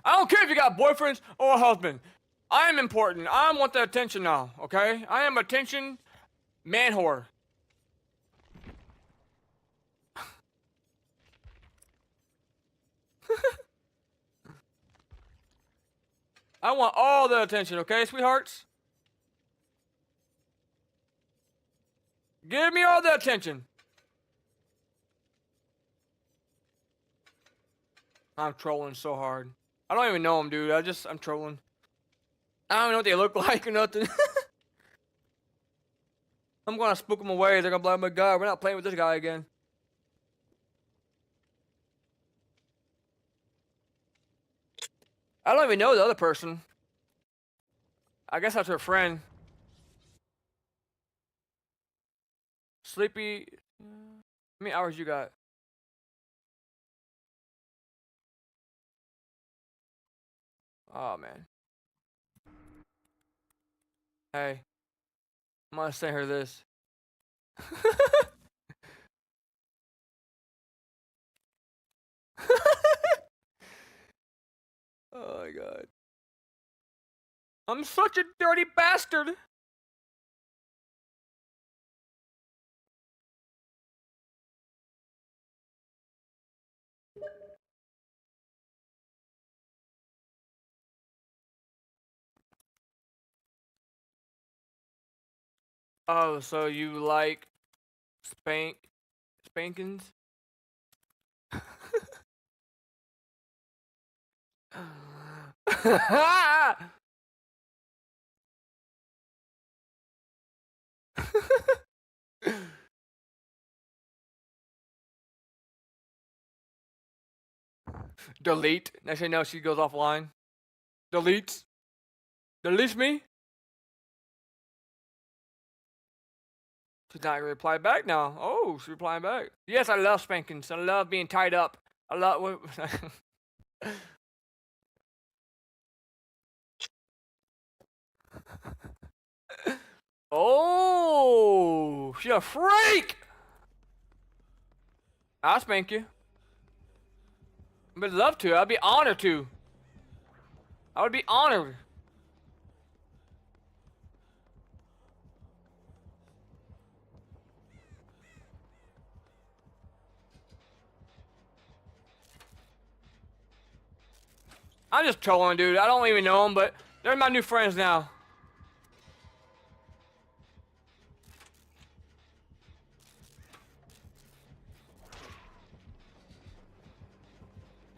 don't care if you got boyfriends or a husband. I am important. I want the attention now, okay? I am attention man whore. I want all the attention, okay, sweethearts? Give me all the attention. I'm trolling so hard. I don't even know them, dude. I'm trolling. I don't even know what they look like or nothing. I'm gonna spook them away. They're gonna be like, oh my god, we're not playing with this guy again. I don't even know the other person. I guess that's her friend. sleepy. How many hours you got? Oh man. Hey, I'm gonna send her this. Oh my god. I'm such a dirty bastard. Oh, so you like spankings? Delete. Next thing you know, she goes offline. Deletes. Deletes me. She's not gonna reply back now. Oh, she's replying back. Yes, I love spankings. I love being tied up. I love. Oh, she a freak. I'll spank you. I'd love to. I'd be honored to. I would be honored. I'm just trolling, dude. I don't even know them, but they're my new friends now.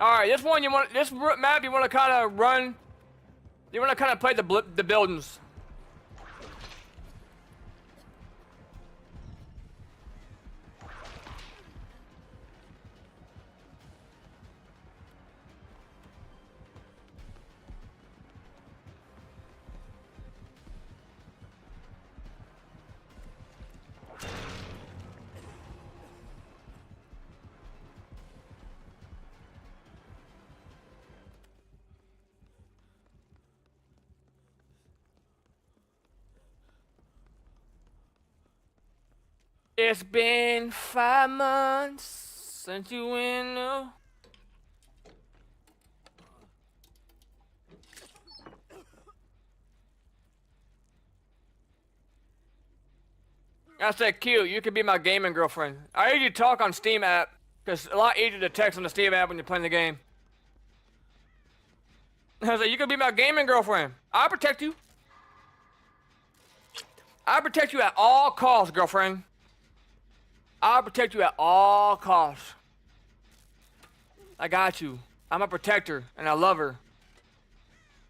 All right, this one you want. This map you want to kind of run. You want to kind of play the buildings. It's been 5 months since you went. I said, cute. You could be my gaming girlfriend. I usually talk on Steam app because it's a lot easier to text on the Steam app when you're playing the game. I was like, you could be my gaming girlfriend. I'll protect you. I'll protect you at all costs, girlfriend. I'll protect you at all costs. I got you. I'm a protector, and I love her.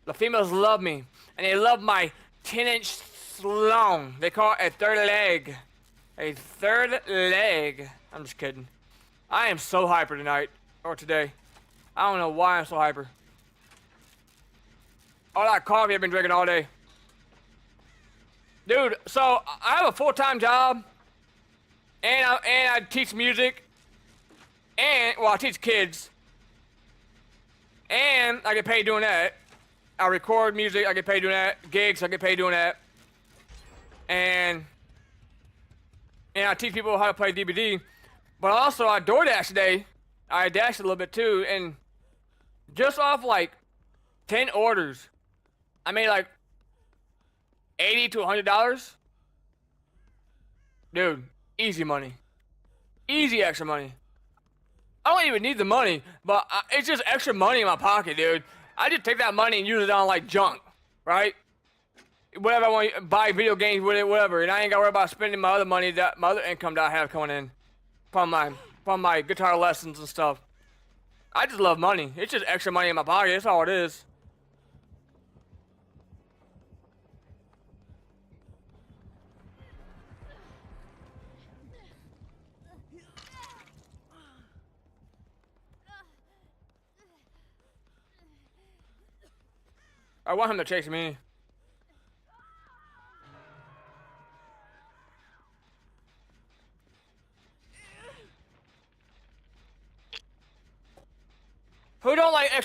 The females love me, and they love my 10-inch long. They call it a third leg. A third leg. I'm just kidding. I am so hyper tonight, or today. I don't know why I'm so hyper. All that coffee I've been drinking all day. Dude, so I have a full-time job, and I teach music, and, well, I teach kids, and I get paid doing that. I record music, I get paid doing that. Gigs, I get paid doing that. And I teach people how to play DVD. But also, I DoorDash today. I dashed a little bit too, and just off like 10 orders, I made like $80 to $100. Dude, easy money. Easy extra money. I don't even need the money, but it's just extra money in my pocket, dude. I just take that money and use it on like junk, right? Whatever I want to buy, video games with it, whatever. And I ain't gotta worry about spending my other money, my other income that I have coming in from my guitar lessons and stuff. I just love money. It's just extra money in my pocket. That's all it is. I want him to chase me.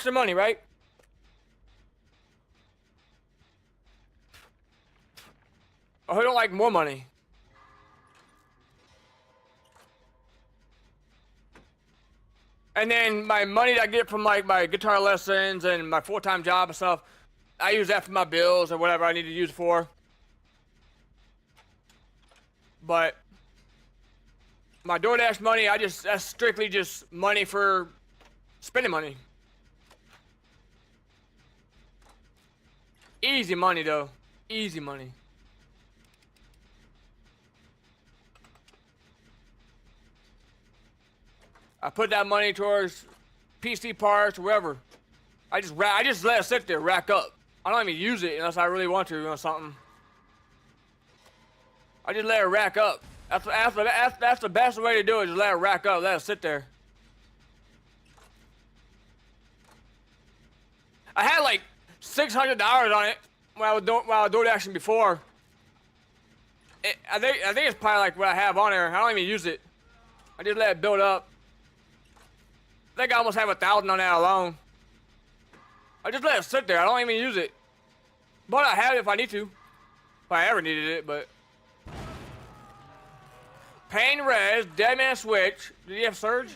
extra money, right? Or who don't like more money? And then my money that I get from like my guitar lessons and my full-time job and stuff, I use that for my bills or whatever I need to use it for. But my DoorDash money, that's strictly just money for spending money. Easy money though. Easy money. I put that money towards PC parts or wherever. I just let it sit there, rack up. I don't even use it unless I really want to or something. I just let it rack up. That's the best way to do it. Just let it rack up, let it sit there. I had like $600 on it when I was doing action before. I think it's probably like what I have on there. I don't even use it. I just let it build up. I think I almost have 1,000 on that alone. I just let it sit there. I don't even use it. But I have it if I need to. If I ever needed it, but. Pain Res, Dead Man Switch. Did he have Surge?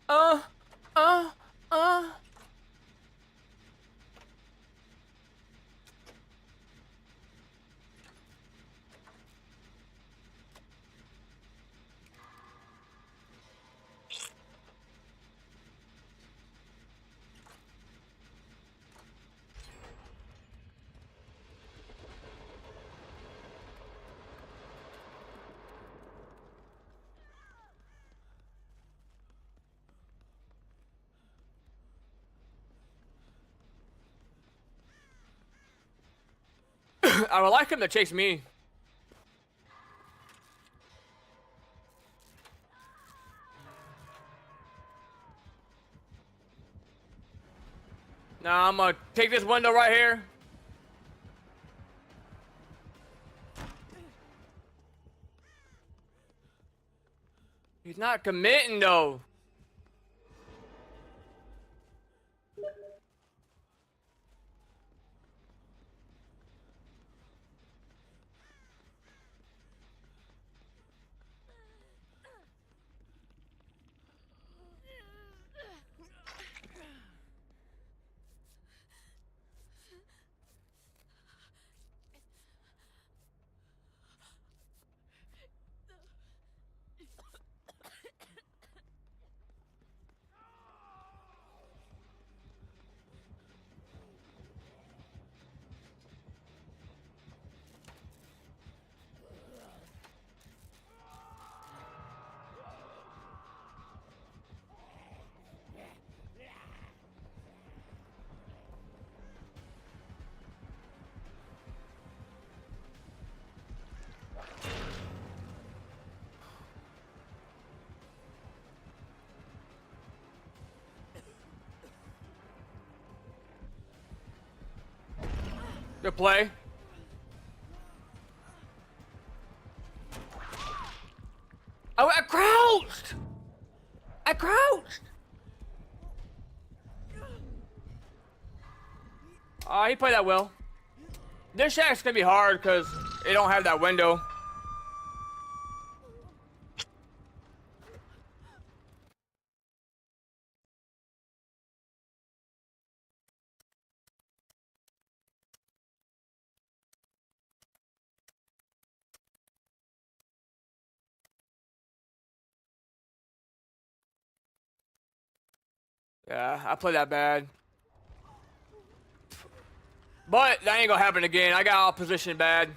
uh. I would like him to chase me. Now I'm gonna take this window right here. He's not committing though. Good play. Oh, I crouched! I crouched! He played that well. This shack's gonna be hard because it don't have that window. Yeah, I played that bad. But that ain't gonna happen again. I got all positioned bad.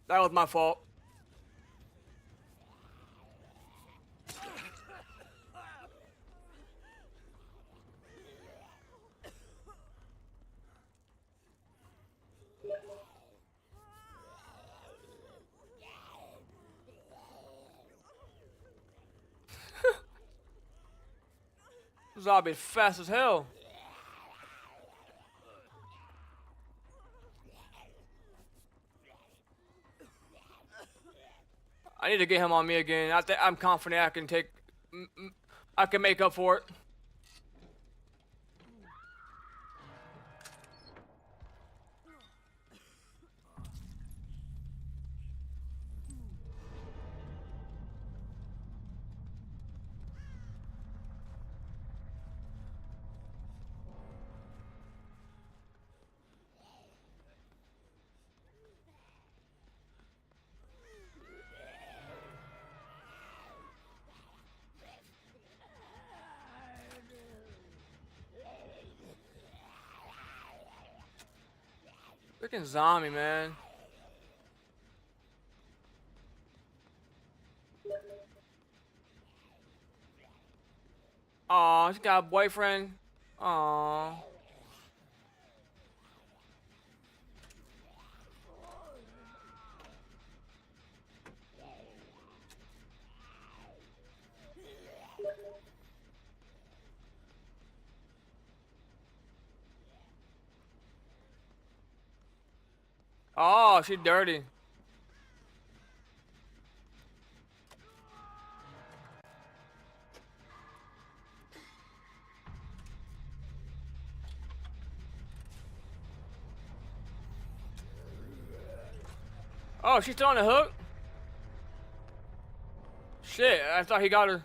That was my fault. Zombie fast as hell. I need to get him on me again. I'm confident I can take. I can make up for it. Freaking zombie, man. Aw, she's got a boyfriend. Aw. Oh, she's dirty. Oh, she's still on the hook? Shit, I thought he got her.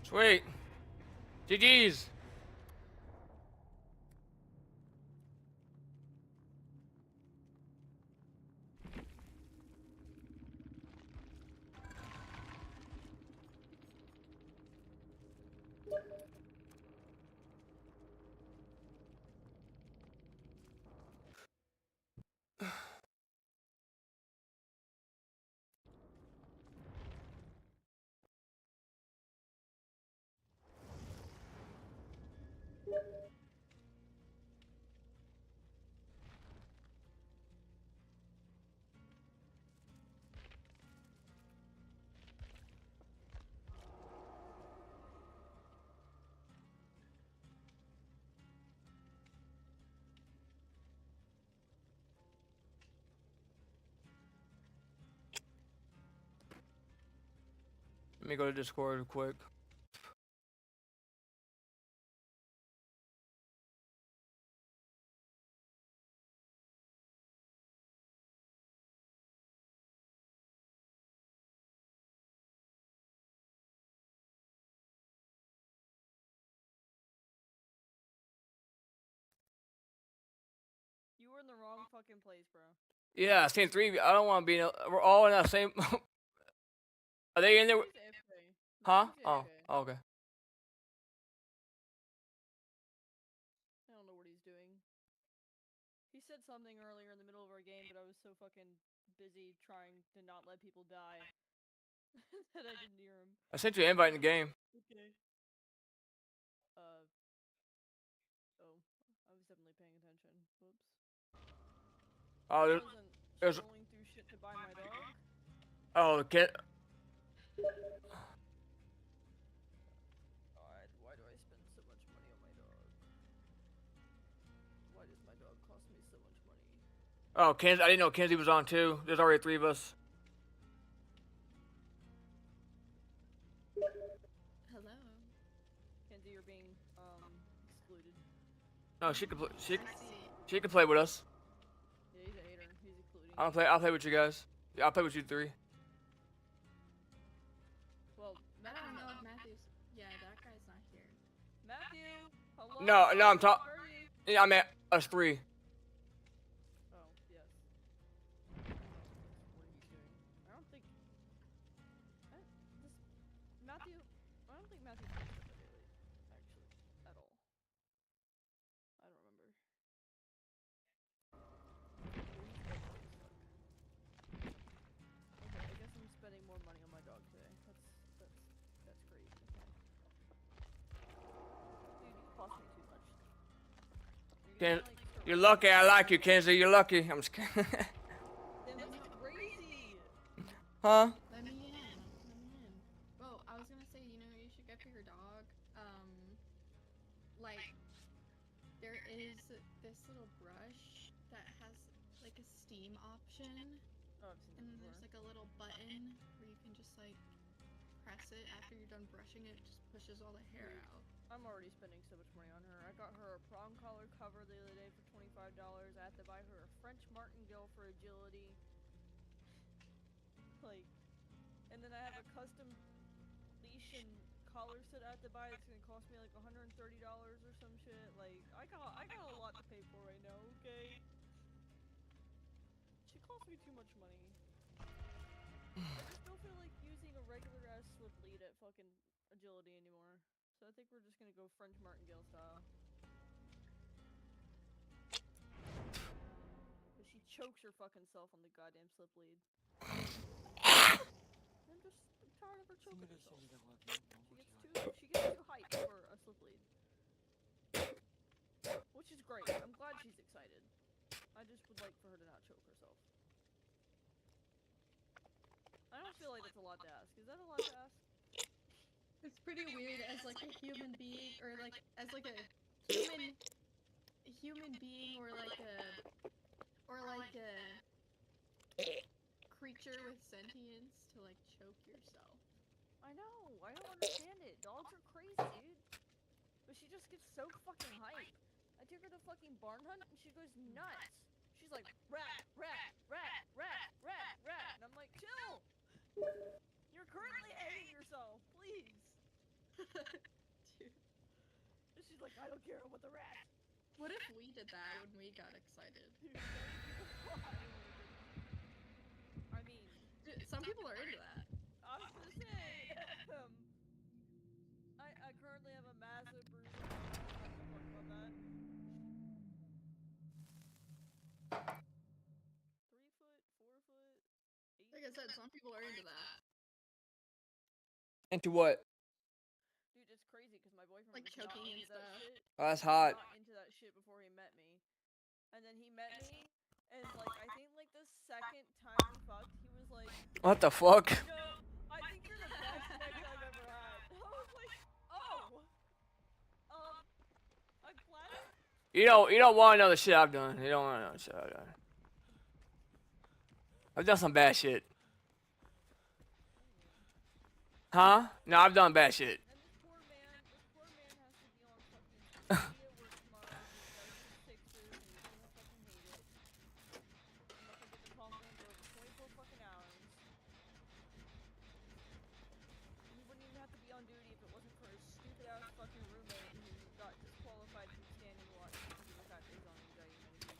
Sweet. GG's. Let me go to Discord real quick. You were in the wrong fucking place, bro. Yeah, same 3. I don't want to be. We're all in that same. Are they in there? He's AFK. Huh? He's Oh. AFK. Oh, okay. I don't know what he's doing. He said something earlier in the middle of our game, but I was so fucking busy trying to not let people die that I didn't hear him. I sent you an invite in the game. Okay. Oh, I was definitely paying attention. Whoops. Oh, I wasn't there's. scrolling through shit to buy my dog. Oh, kid. God, why do I spend so much money on my dog? Why does my dog cost me so much money? Oh, Kenzie. I didn't know Kenzie was on too. There's already 3 of us. Hello. Kenzie, you're being excluded. No, she could play. I see. She could play with us. Yeah, he's a hater. He's including. I'll play with you guys. Yeah, I'll play with you 3. Well, I don't know if Matthew. Matthew's. Yeah, that guy's not here. Matthew, hello. No, I'm Where talking. are you? Yeah, I'm at us 3. Oh, yes. What he's doing. I don't think. Matthew. I don't think Matthew plays with it really, actually, at all. I don't remember. Okay, I guess I'm spending more money on my dog today. That's great. Okay. Dude, you cost me too much. Ken, Like, start you're lucky. I like you, Kenzie. You're lucky. I'm just kidding. Then that's crazy. Huh? Let me in. Let me in. Well, I was gonna say, you know, you should get for your dog. Like, there is this little brush that has like a steam option, Oh, I've seen and that then there's before. like a little button where you can just like press it after you're done brushing it. It just pushes all the hair out. I'm already spending so much money on her. I got her a prong collar cover the other day for $25. I had to buy her a French martingale for agility. Like, and then I have a custom leash and collar set I have to buy that's gonna cost me like $130 or some shit. Like, I got a lot to pay for right now, okay? She costs me too much money. I just don't feel like using a regular ass slip lead at fucking agility anymore. So I think we're just gonna go French martingale style. But she chokes her fucking self on the goddamn slip lead. I'm tired of her choking herself. 시뮬레이션이라고 하기엔 너무 She gets too hyped for a slip lead. Which is great. I'm glad she's excited. I just would like for her to not choke herself. I don't feel like that's a lot to ask. Is that a lot to ask? It's pretty weird as like a human being, or like as like a human being, or like a creature with sentience to like choke yourself. I know. I don't understand it. Dogs are crazy, dude. But she just gets so fucking hype. I took her to fucking barn hunt and she goes nuts. She's like, rat, rat, rat, rat, rat, rat. And I'm like, chill. You're currently hating yourself. Please. Dude. And she's like, I don't care about the rat. What if we did that when we got excited? Dude, I mean, Dude, some people are into that. I was gonna say, I currently have a massive bruise. I'm not gonna talk about that. 3 foot, 4 foot, 8 Like I said, some people are into that. Into what? Dude, it's crazy because my boyfriend Like was not choking and into that stuff. shit. Oh, that's He was hot. not into that shit before he met me. And then he met me, and like, I think like the second time we fucked, he was like, What the fuck? you know, I think you're the best sex I've ever had. I was like, oh! I'm flattered? You don't want to know the shit I've done. You don't want to know the shit I've done. I've done some bad shit. Huh? No, I've done bad shit. And this poor man has to be on fucking duty at work tomorrow. He's got his sixes and he's gonna fucking hate it. Unless I get the call for him for over 24 fucking hours. He wouldn't even have to be on duty if it wasn't for his stupid ass fucking roommate who got disqualified from standing watch because of the fact that he's on anxiety medication.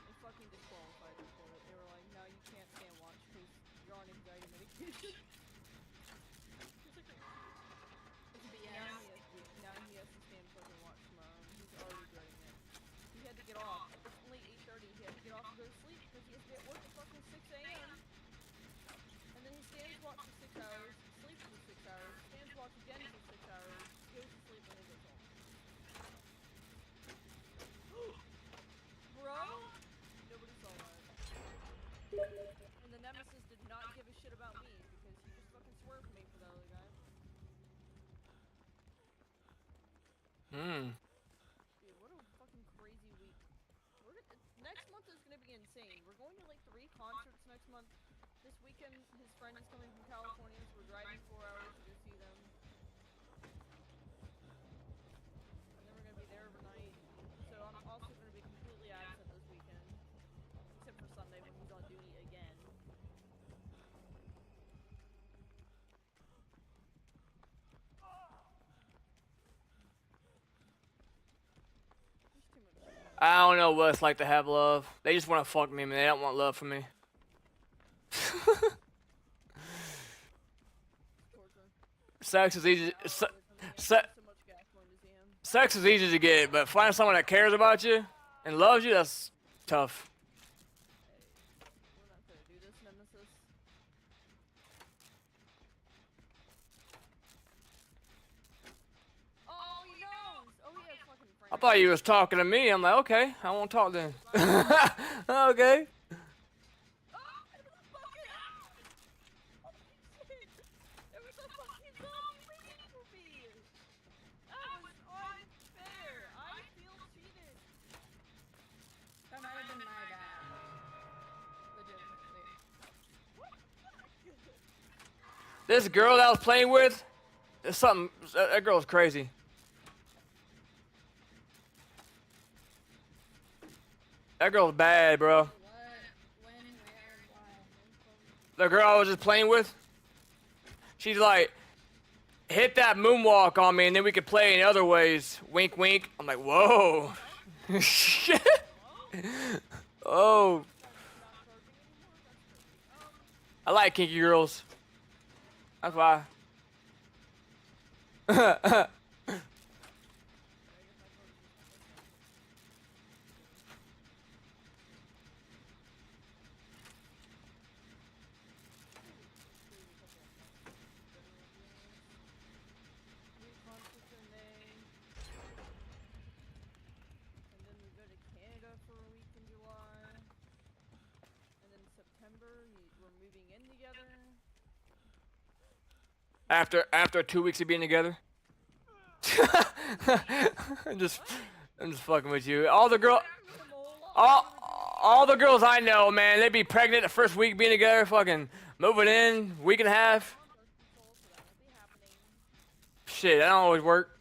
They fucking disqualified him for it. They were like, no, you can't stand watch because you're on anxiety medication. Now he has to stand fucking watch tomorrow. He's already dreading it. He had to get off. It's only 8:30. He had to get off and go to sleep because he has to be at work at fucking 6 a.m. And then he stands watch for 6 hours, sleeps for 6 hours, stands watch again for 6 hours, goes to sleep, and then goes home. Bro? Nobody saw that. And the Nemesis did not give a shit about me because he just fucking swerved me for that other guy. Dude, what a fucking crazy week. Next month is gonna be insane. We're going to like 3 concerts next month. This weekend, his friend is coming from California, so we're driving 4 hours to go see them. And then we're gonna be there overnight. So I'm also gonna be completely absent this weekend. Except for Sunday when he's on duty again. There's too much. I don't know what it's like to have love. They just want to fuck me, man. They don't want love from me. Sex is easy. Sex is easy to get, but finding someone that cares about you and loves you, that's tough. We're not gonna do this, Nemesis. Oh, he knows! Oh, he has fucking friends. I thought you was talking to me. I'm like, okay, I won't talk then. Okay. There was a fucking zombie waiting for me! That was unfair! I feel cheated! That might have been my bad. Legitimately. This girl that I was playing with, there's something. That girl's crazy. That girl's bad, bro. What? When? Where? Why? The girl I was just playing with, she's like, hit that moonwalk on me and then we could play in other ways. Wink, wink. I'm like, whoa. Shit. Oh. I like kinky girls. That's why. We're moving in together. After 2 weeks of being together. I'm just fucking with you. All the girls I know, man, they'd be pregnant the first week being together, fucking moving in, week and a half. Shit, that don't always work.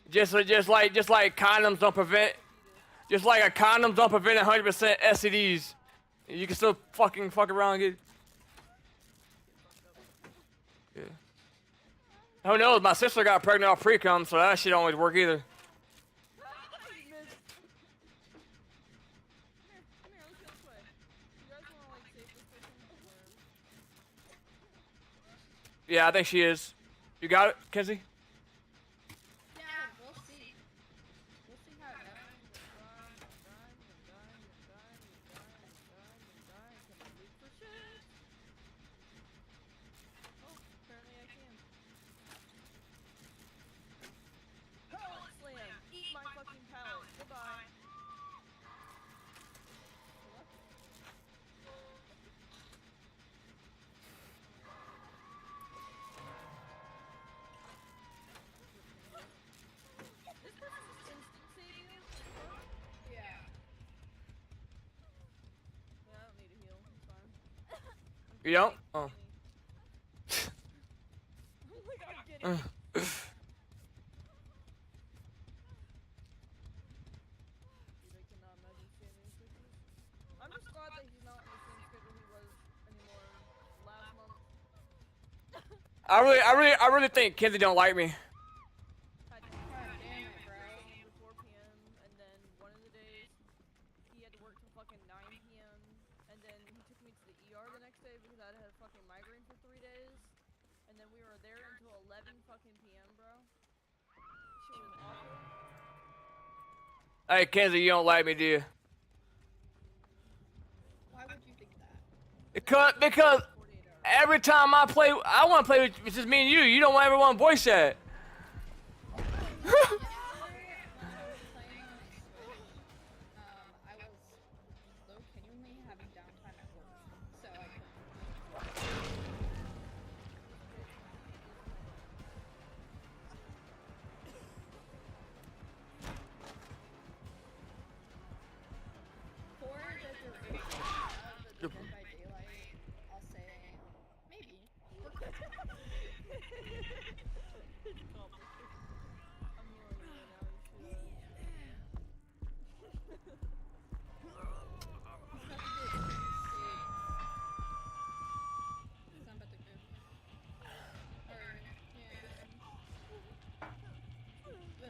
Just like condoms don't prevent. Just like a condom don't prevent 100% STDs. You can still fucking fuck around and get. Yeah. Who knows? My sister got pregnant off pre-cum, so that shit don't always work either. Yeah, I think she is. You got it, Kenzie? Yeah, we'll see. We'll see how it goes. Apparently I can. Pallet slam! Eat my fucking pallet! Goodbye! You don't? Oh. I'm like, I'm getting it. Dude, I cannot imagine standing switches. I'm just glad that he's not on the same schedule he was anymore last month. I really think Kenzie don't like me. Had to God damn it, bro. 8 a.m. to 4 p.m. and then one of the days he had to work till fucking 9 p.m. and then he took me to the ER the next day because I had a fucking migraine for 3 days. And then we were there until 11 fucking p.m., bro. Shit was awful. Hey, Kenzie, you don't like me, do you? Why would you think that? Because 48 hours. every time I play, I want to play with just me and you. You don't ever want to voice chat. Yesterday, when I was playing on my Switch, I was genuinely having downtime at work, so I couldn't. For the duration of the Dead by Daylight, I'll say maybe. It's complicated. I'm healing you right now, you should. He's about to get 36. Or, yeah.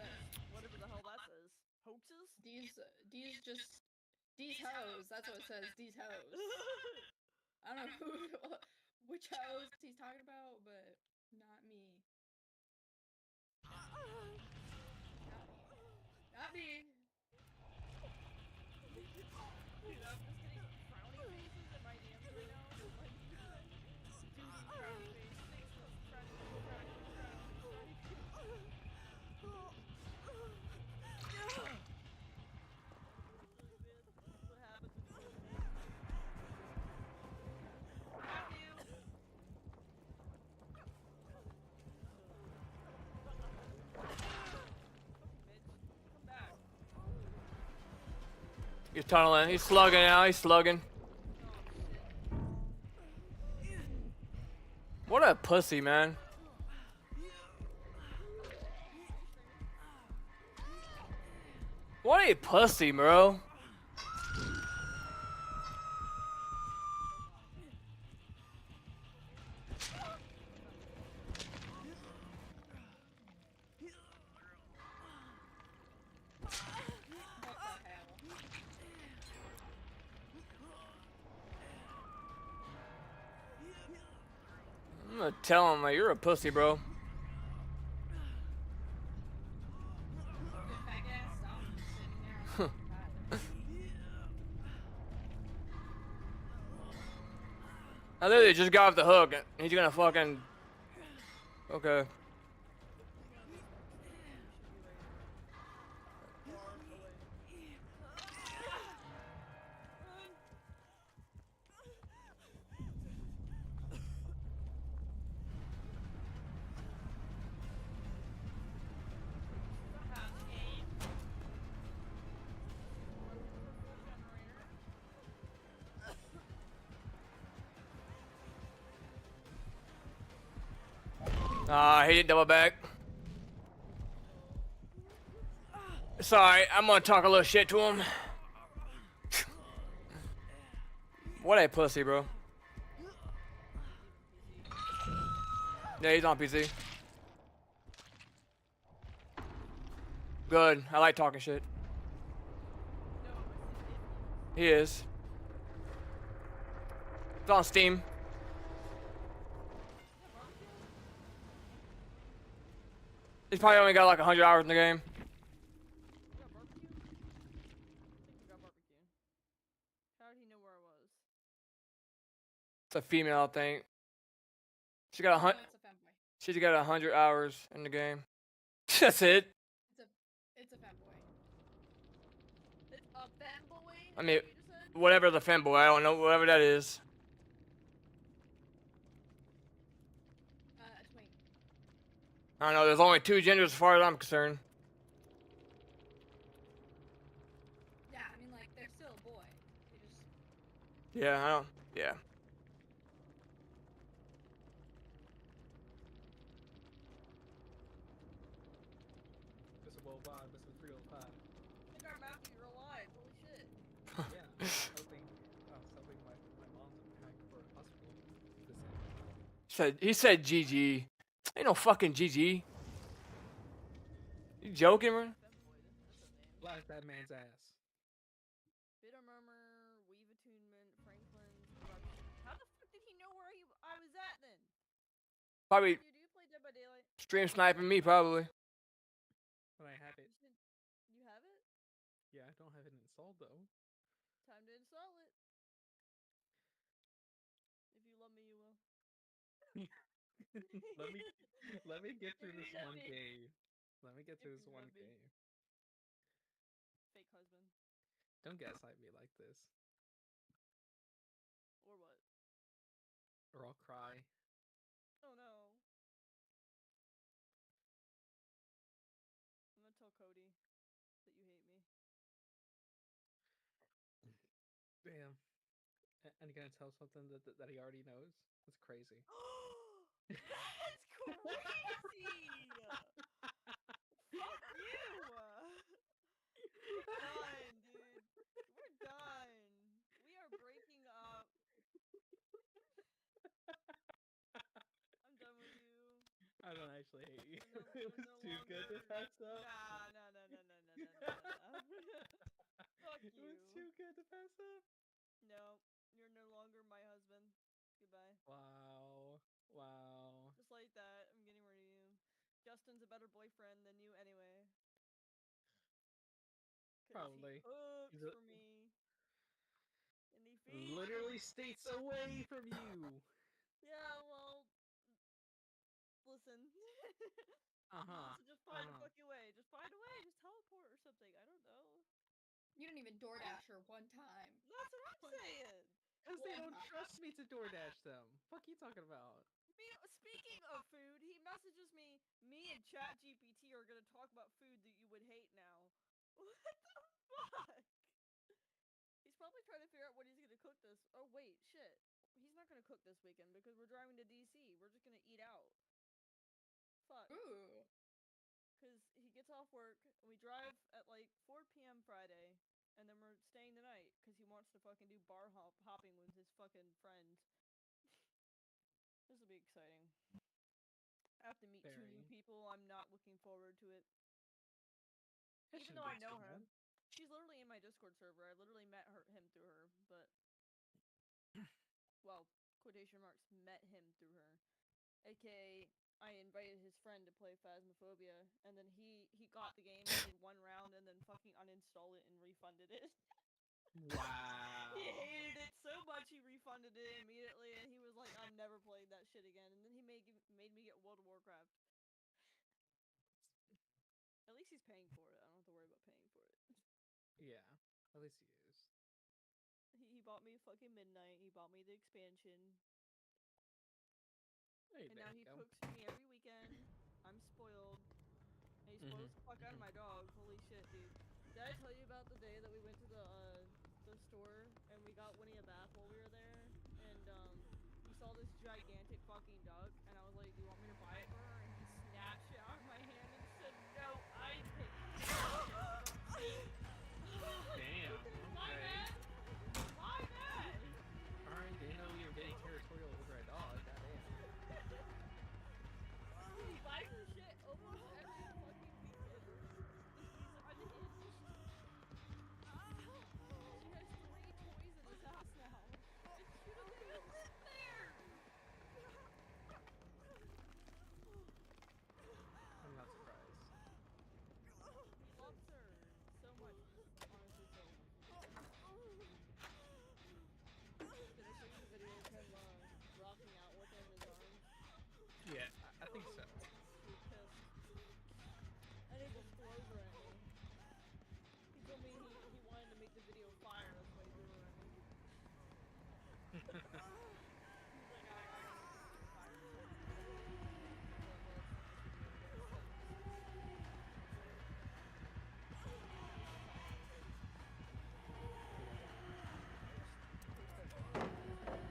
Whatever the hell that says. Hoaxes? These hoes. That's what it says. These hoes. I don't know which hoes he's talking about, but not me. Not me. Dude, I'm just getting frowny faces in my DMs right now. Like, duty frowny face, faceless frowny face, frowny face, frowny face, frowny face. This is what happens when you lose me. Found you! Fucking bitch. Come back. He's tunneling. He's slugging now. He's slugging. Oh, shit. What a pussy, man. What a pussy, bro. What the hell? I'm gonna tell him, like, you're a pussy, bro. I guess I'm just sitting there on the I literally just got off the hook. And he's gonna fucking. Okay. He didn't double back. Sorry, I'm gonna talk a little shit to him. What a pussy, bro. Yeah, he's on PC. Good. I like talking shit. He is. It's on Steam. He's probably only got like 100 hours in the game. You got barbecue? I think you got barbecue. How did he know where I was? It's a female, I think. She got No, it's a femboy. She's got 100 hours in the game. That's it. It's a femboy. It's a fanboy? I mean, You just said? whatever the femboy, I don't know, whatever that is. A twink. I don't know, there's only two genders as far as I'm concerned. Yeah, I mean, like, they're still a boy. They just... Yeah, I don't. Yeah. He said GG. Ain't no fucking GG. You joking, bro? Femboid. That's a name. Blast that man's ass. Bitter Murmur, Weave Attunement, Franklin's Corruption. How the fuck did he know where I was at then? Probably Do you play Dead by Daylight? stream sniping me, probably. But I have it. You have it? Yeah, I don't have it installed though. Time to install it. If you love me, you will. let me get through this If you one love me. game. Let me get through If this you one love me. game. Fake husband. Don't gaslight me like this, Or what? or I'll cry. Oh no. I'm gonna tell Cody that you hate me. Damn. And you're gonna tell something that he already knows? That's crazy. That's crazy! Fuck you! We're done, dude. We're done. We are breaking up. I'm done with you. I don't actually hate you. We're It was no too good to longer- pass up. Nah. Fuck It was you. too good to pass up. No, you're no longer my husband. Goodbye. Wow. Wow. Just like that, I'm getting rid of you. Justin's a better boyfriend than you anyway. 'Cause Probably. He cooks He's a- for me. And he feeds Literally me. states away from you. Yeah, well, listen. Uh-huh. So just find a fucking way. Just find a way. Just teleport or something. I don't know. You didn't even DoorDash her one time. That's what I'm saying. Because they One don't time. trust me to DoorDash them. Fuck you talking about? Speaking of food, he messages me. Me and ChatGPT are gonna talk about food that you would hate now. What the fuck? He's probably trying to figure out what he's gonna cook this. Oh wait, shit. He's not gonna cook this weekend because we're driving to DC. We're just gonna eat out. Fuck. Ooh. Because he gets off work, and we drive at like 4 p.m. Friday, and then we're staying the night because he wants to fucking do bar hopping with his fucking friends. This will be exciting. I have to meet 2 new Very. people. I'm not looking forward to it. That Even shouldn't though be I know too her. bad. She's literally in my Discord server. I literally met him through her, but well, quotation marks, met him through her. AKA, I invited his friend to play Phasmophobia, and then he got the game, played 1 round, and then fucking uninstalled it and refunded it. Wow. He hated it so much he refunded it immediately, and he was like, "I'm never playing that shit again." And then he made me get World of Warcraft. At least he's paying for it. I don't have to worry about paying for it. Yeah, at least he is. He bought me fucking Midnight. He bought me the expansion. Hey, And there now you he go. cooks for me every weekend. I'm spoiled. And he spoils the fuck out of my dog. Holy shit, dude. Did I tell you about the day that we went to the store and we got Winnie a bath while we were there? And he saw this gigantic fucking duck, and I was like, "Do you want me to buy it for her?" And he snatched it out of my hand and said, "No, I take it." Damn. My Okay. bad. My bad. Alright, didn't know you were getting territorial over a dog. Goddamn. He buys her shit almost every fucking weekend. He's unhinged. She has 3 toys in his house now. And she doesn't even live there! I'm not surprised. He loves her so much. Honestly, so much. Did I show you the video of him rocking out with her in his arms? Yeah, I think so. He was pissed. And he just throws her at me. He told me he wanted to make the video fire, that's why he threw her at me. He's like, I want to make this video fire, so I can do that. Well, that's not what you do, but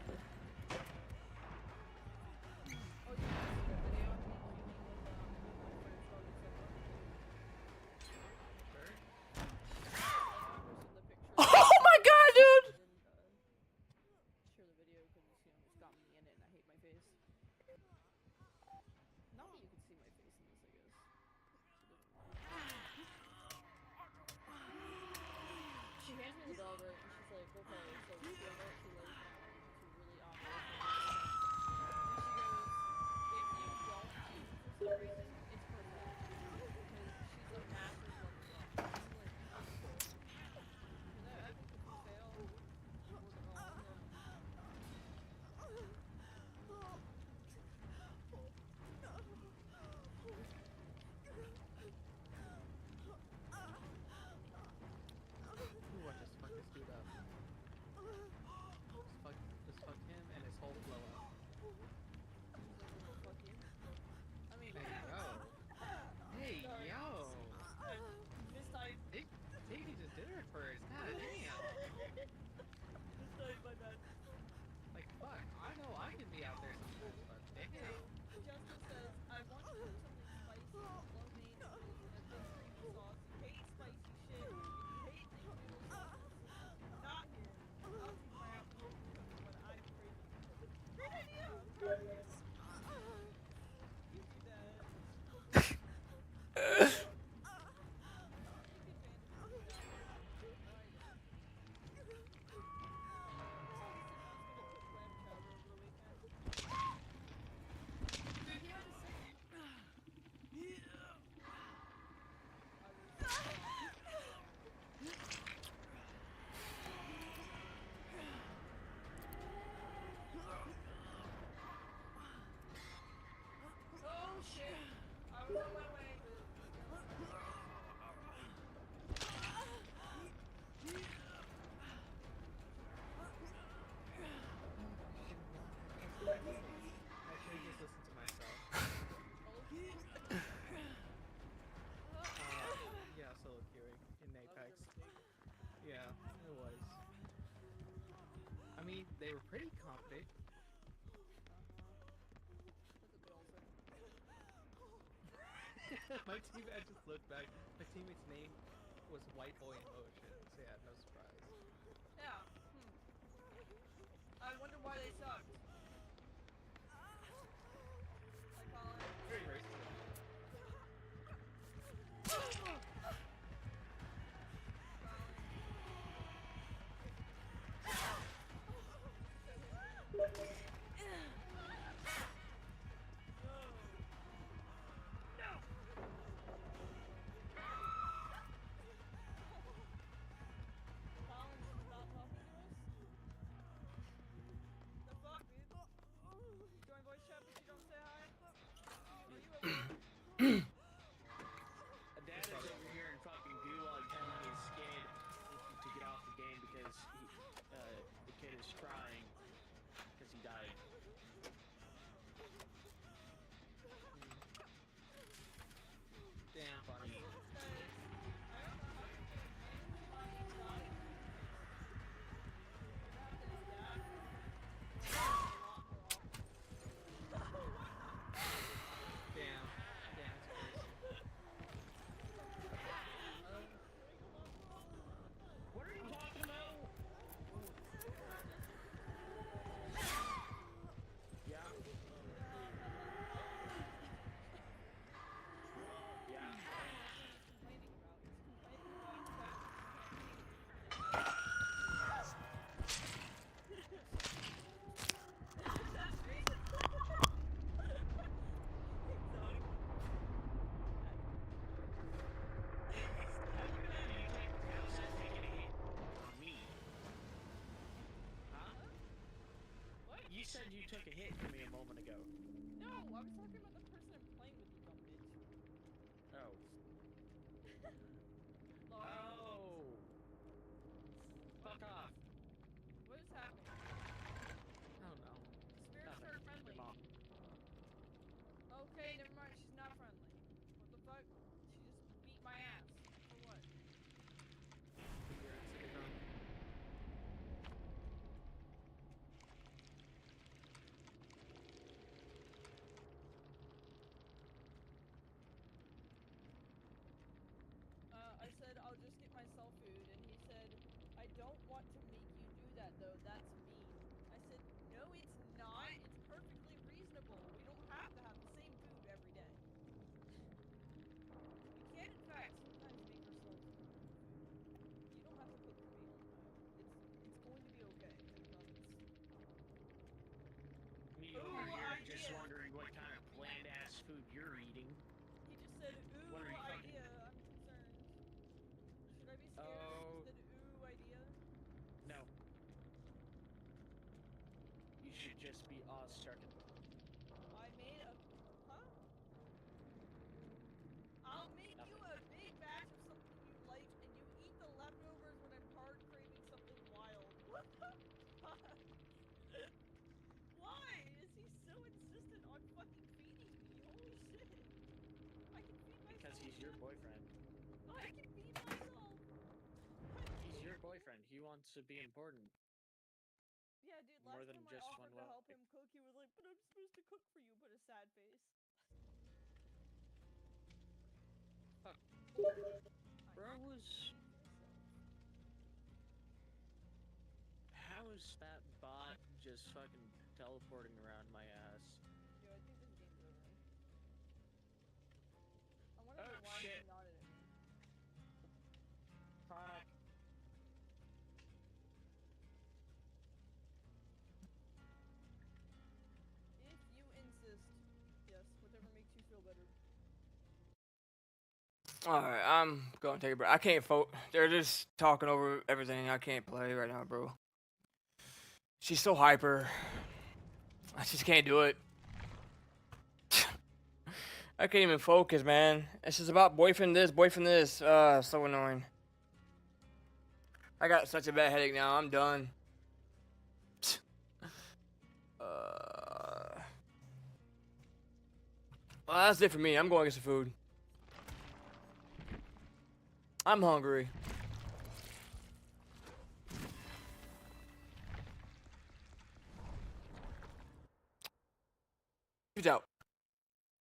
oh, you see the video of me cleaning with my friend's dog and sofa? Sure. I posted the picture. Oh my god, dude! I didn't share the video because it's, okay, so we feel that she lays down to really operate the and she goes, if you don't eat for some reason, it's her fault. Because she's a master glutton. I'm like, cool. Because I think if we fail, we're all on them. Ooh, I just fucked this dude up. Just fuck him and his whole blow up. Fuck you. I mean, Hey, yo. Hey, sorry. yo. Mistype. Davey just did it first. God damn. Mistype, my bad. Like, fuck. I know I can be out there sometimes, but damn. Justice says, I want to cook something spicy, lo mein noodles, and a thick creamy sauce. You hate spicy shit. You hate thick noodle sauces. Not here. I'll teach my apple to cook when I'm crazy. Great idea! You do that. Take advantage of me. Oh shit! I was on my way. I should just listen to myself. Yeah, solo queuing in Apex. Yeah, it was. I mean, they were pretty confident. That's a good also. My team, I just looked back. My teammate's name was White Boy in Motion, so yeah, no surprise. Yeah. I wonder why they sucked. Like Colin. Very racist. Dad is over here in fucking goo while he's telling me he's scared to get off the game because the kid is crying because he died. Damn funny. Damn. Damn, it's crazy. What are you talking about? Yeah. Yeah. You said you took a hit from me a moment ago. No, I was talking about the person I'm playing with, you dumb bitch. Oh. Lauren, Oh. Fuck off. what is happening? I don't know. Spirits Nothing. are friendly. Your mom. Okay, never mind. She's not friendly. What the fuck? She just beat my ass. For what? You're in sitcom. I said I'll just get myself food, and he said, I don't want to make you do that though. That's mean. I said, no, it's not. It's perfectly reasonable. We don't have to have the same food every day. We can, in fact, sometimes make ourselves our own food. You don't have to cook for me all the time. It's going should just be awestruck. I made a... Huh? I'll make you a big batch of something you like, and you eat the leftovers when I'm hard craving something wild. What the fuck? Why is he so insistent on fucking feeding me? Holy shit. I can feed myself. Because he's your boyfriend. I can feed myself. He's your boyfriend. He wants to be important. Yeah, dude, More last than time I just offered one to help way. him cook, he was like, but I'm supposed to cook for you, put a sad face. Fuck. Bro was... How is that bot just fucking teleporting around my ass? Dude, I think this game's over. I wonder Oh, why shit. he nodded at me. Fuck. If you insist. Yes, whatever makes you feel better. Alright, I'm going to take a break. I can't vote. They're just talking over everything. I can't play right now, bro. She's so hyper. I just can't do it. I can't even focus, man. It's just about boyfriend this, boyfriend this. So annoying. I got such a bad headache now. I'm done. Well, that's it for me. I'm going to get some food. I'm hungry. Peace out.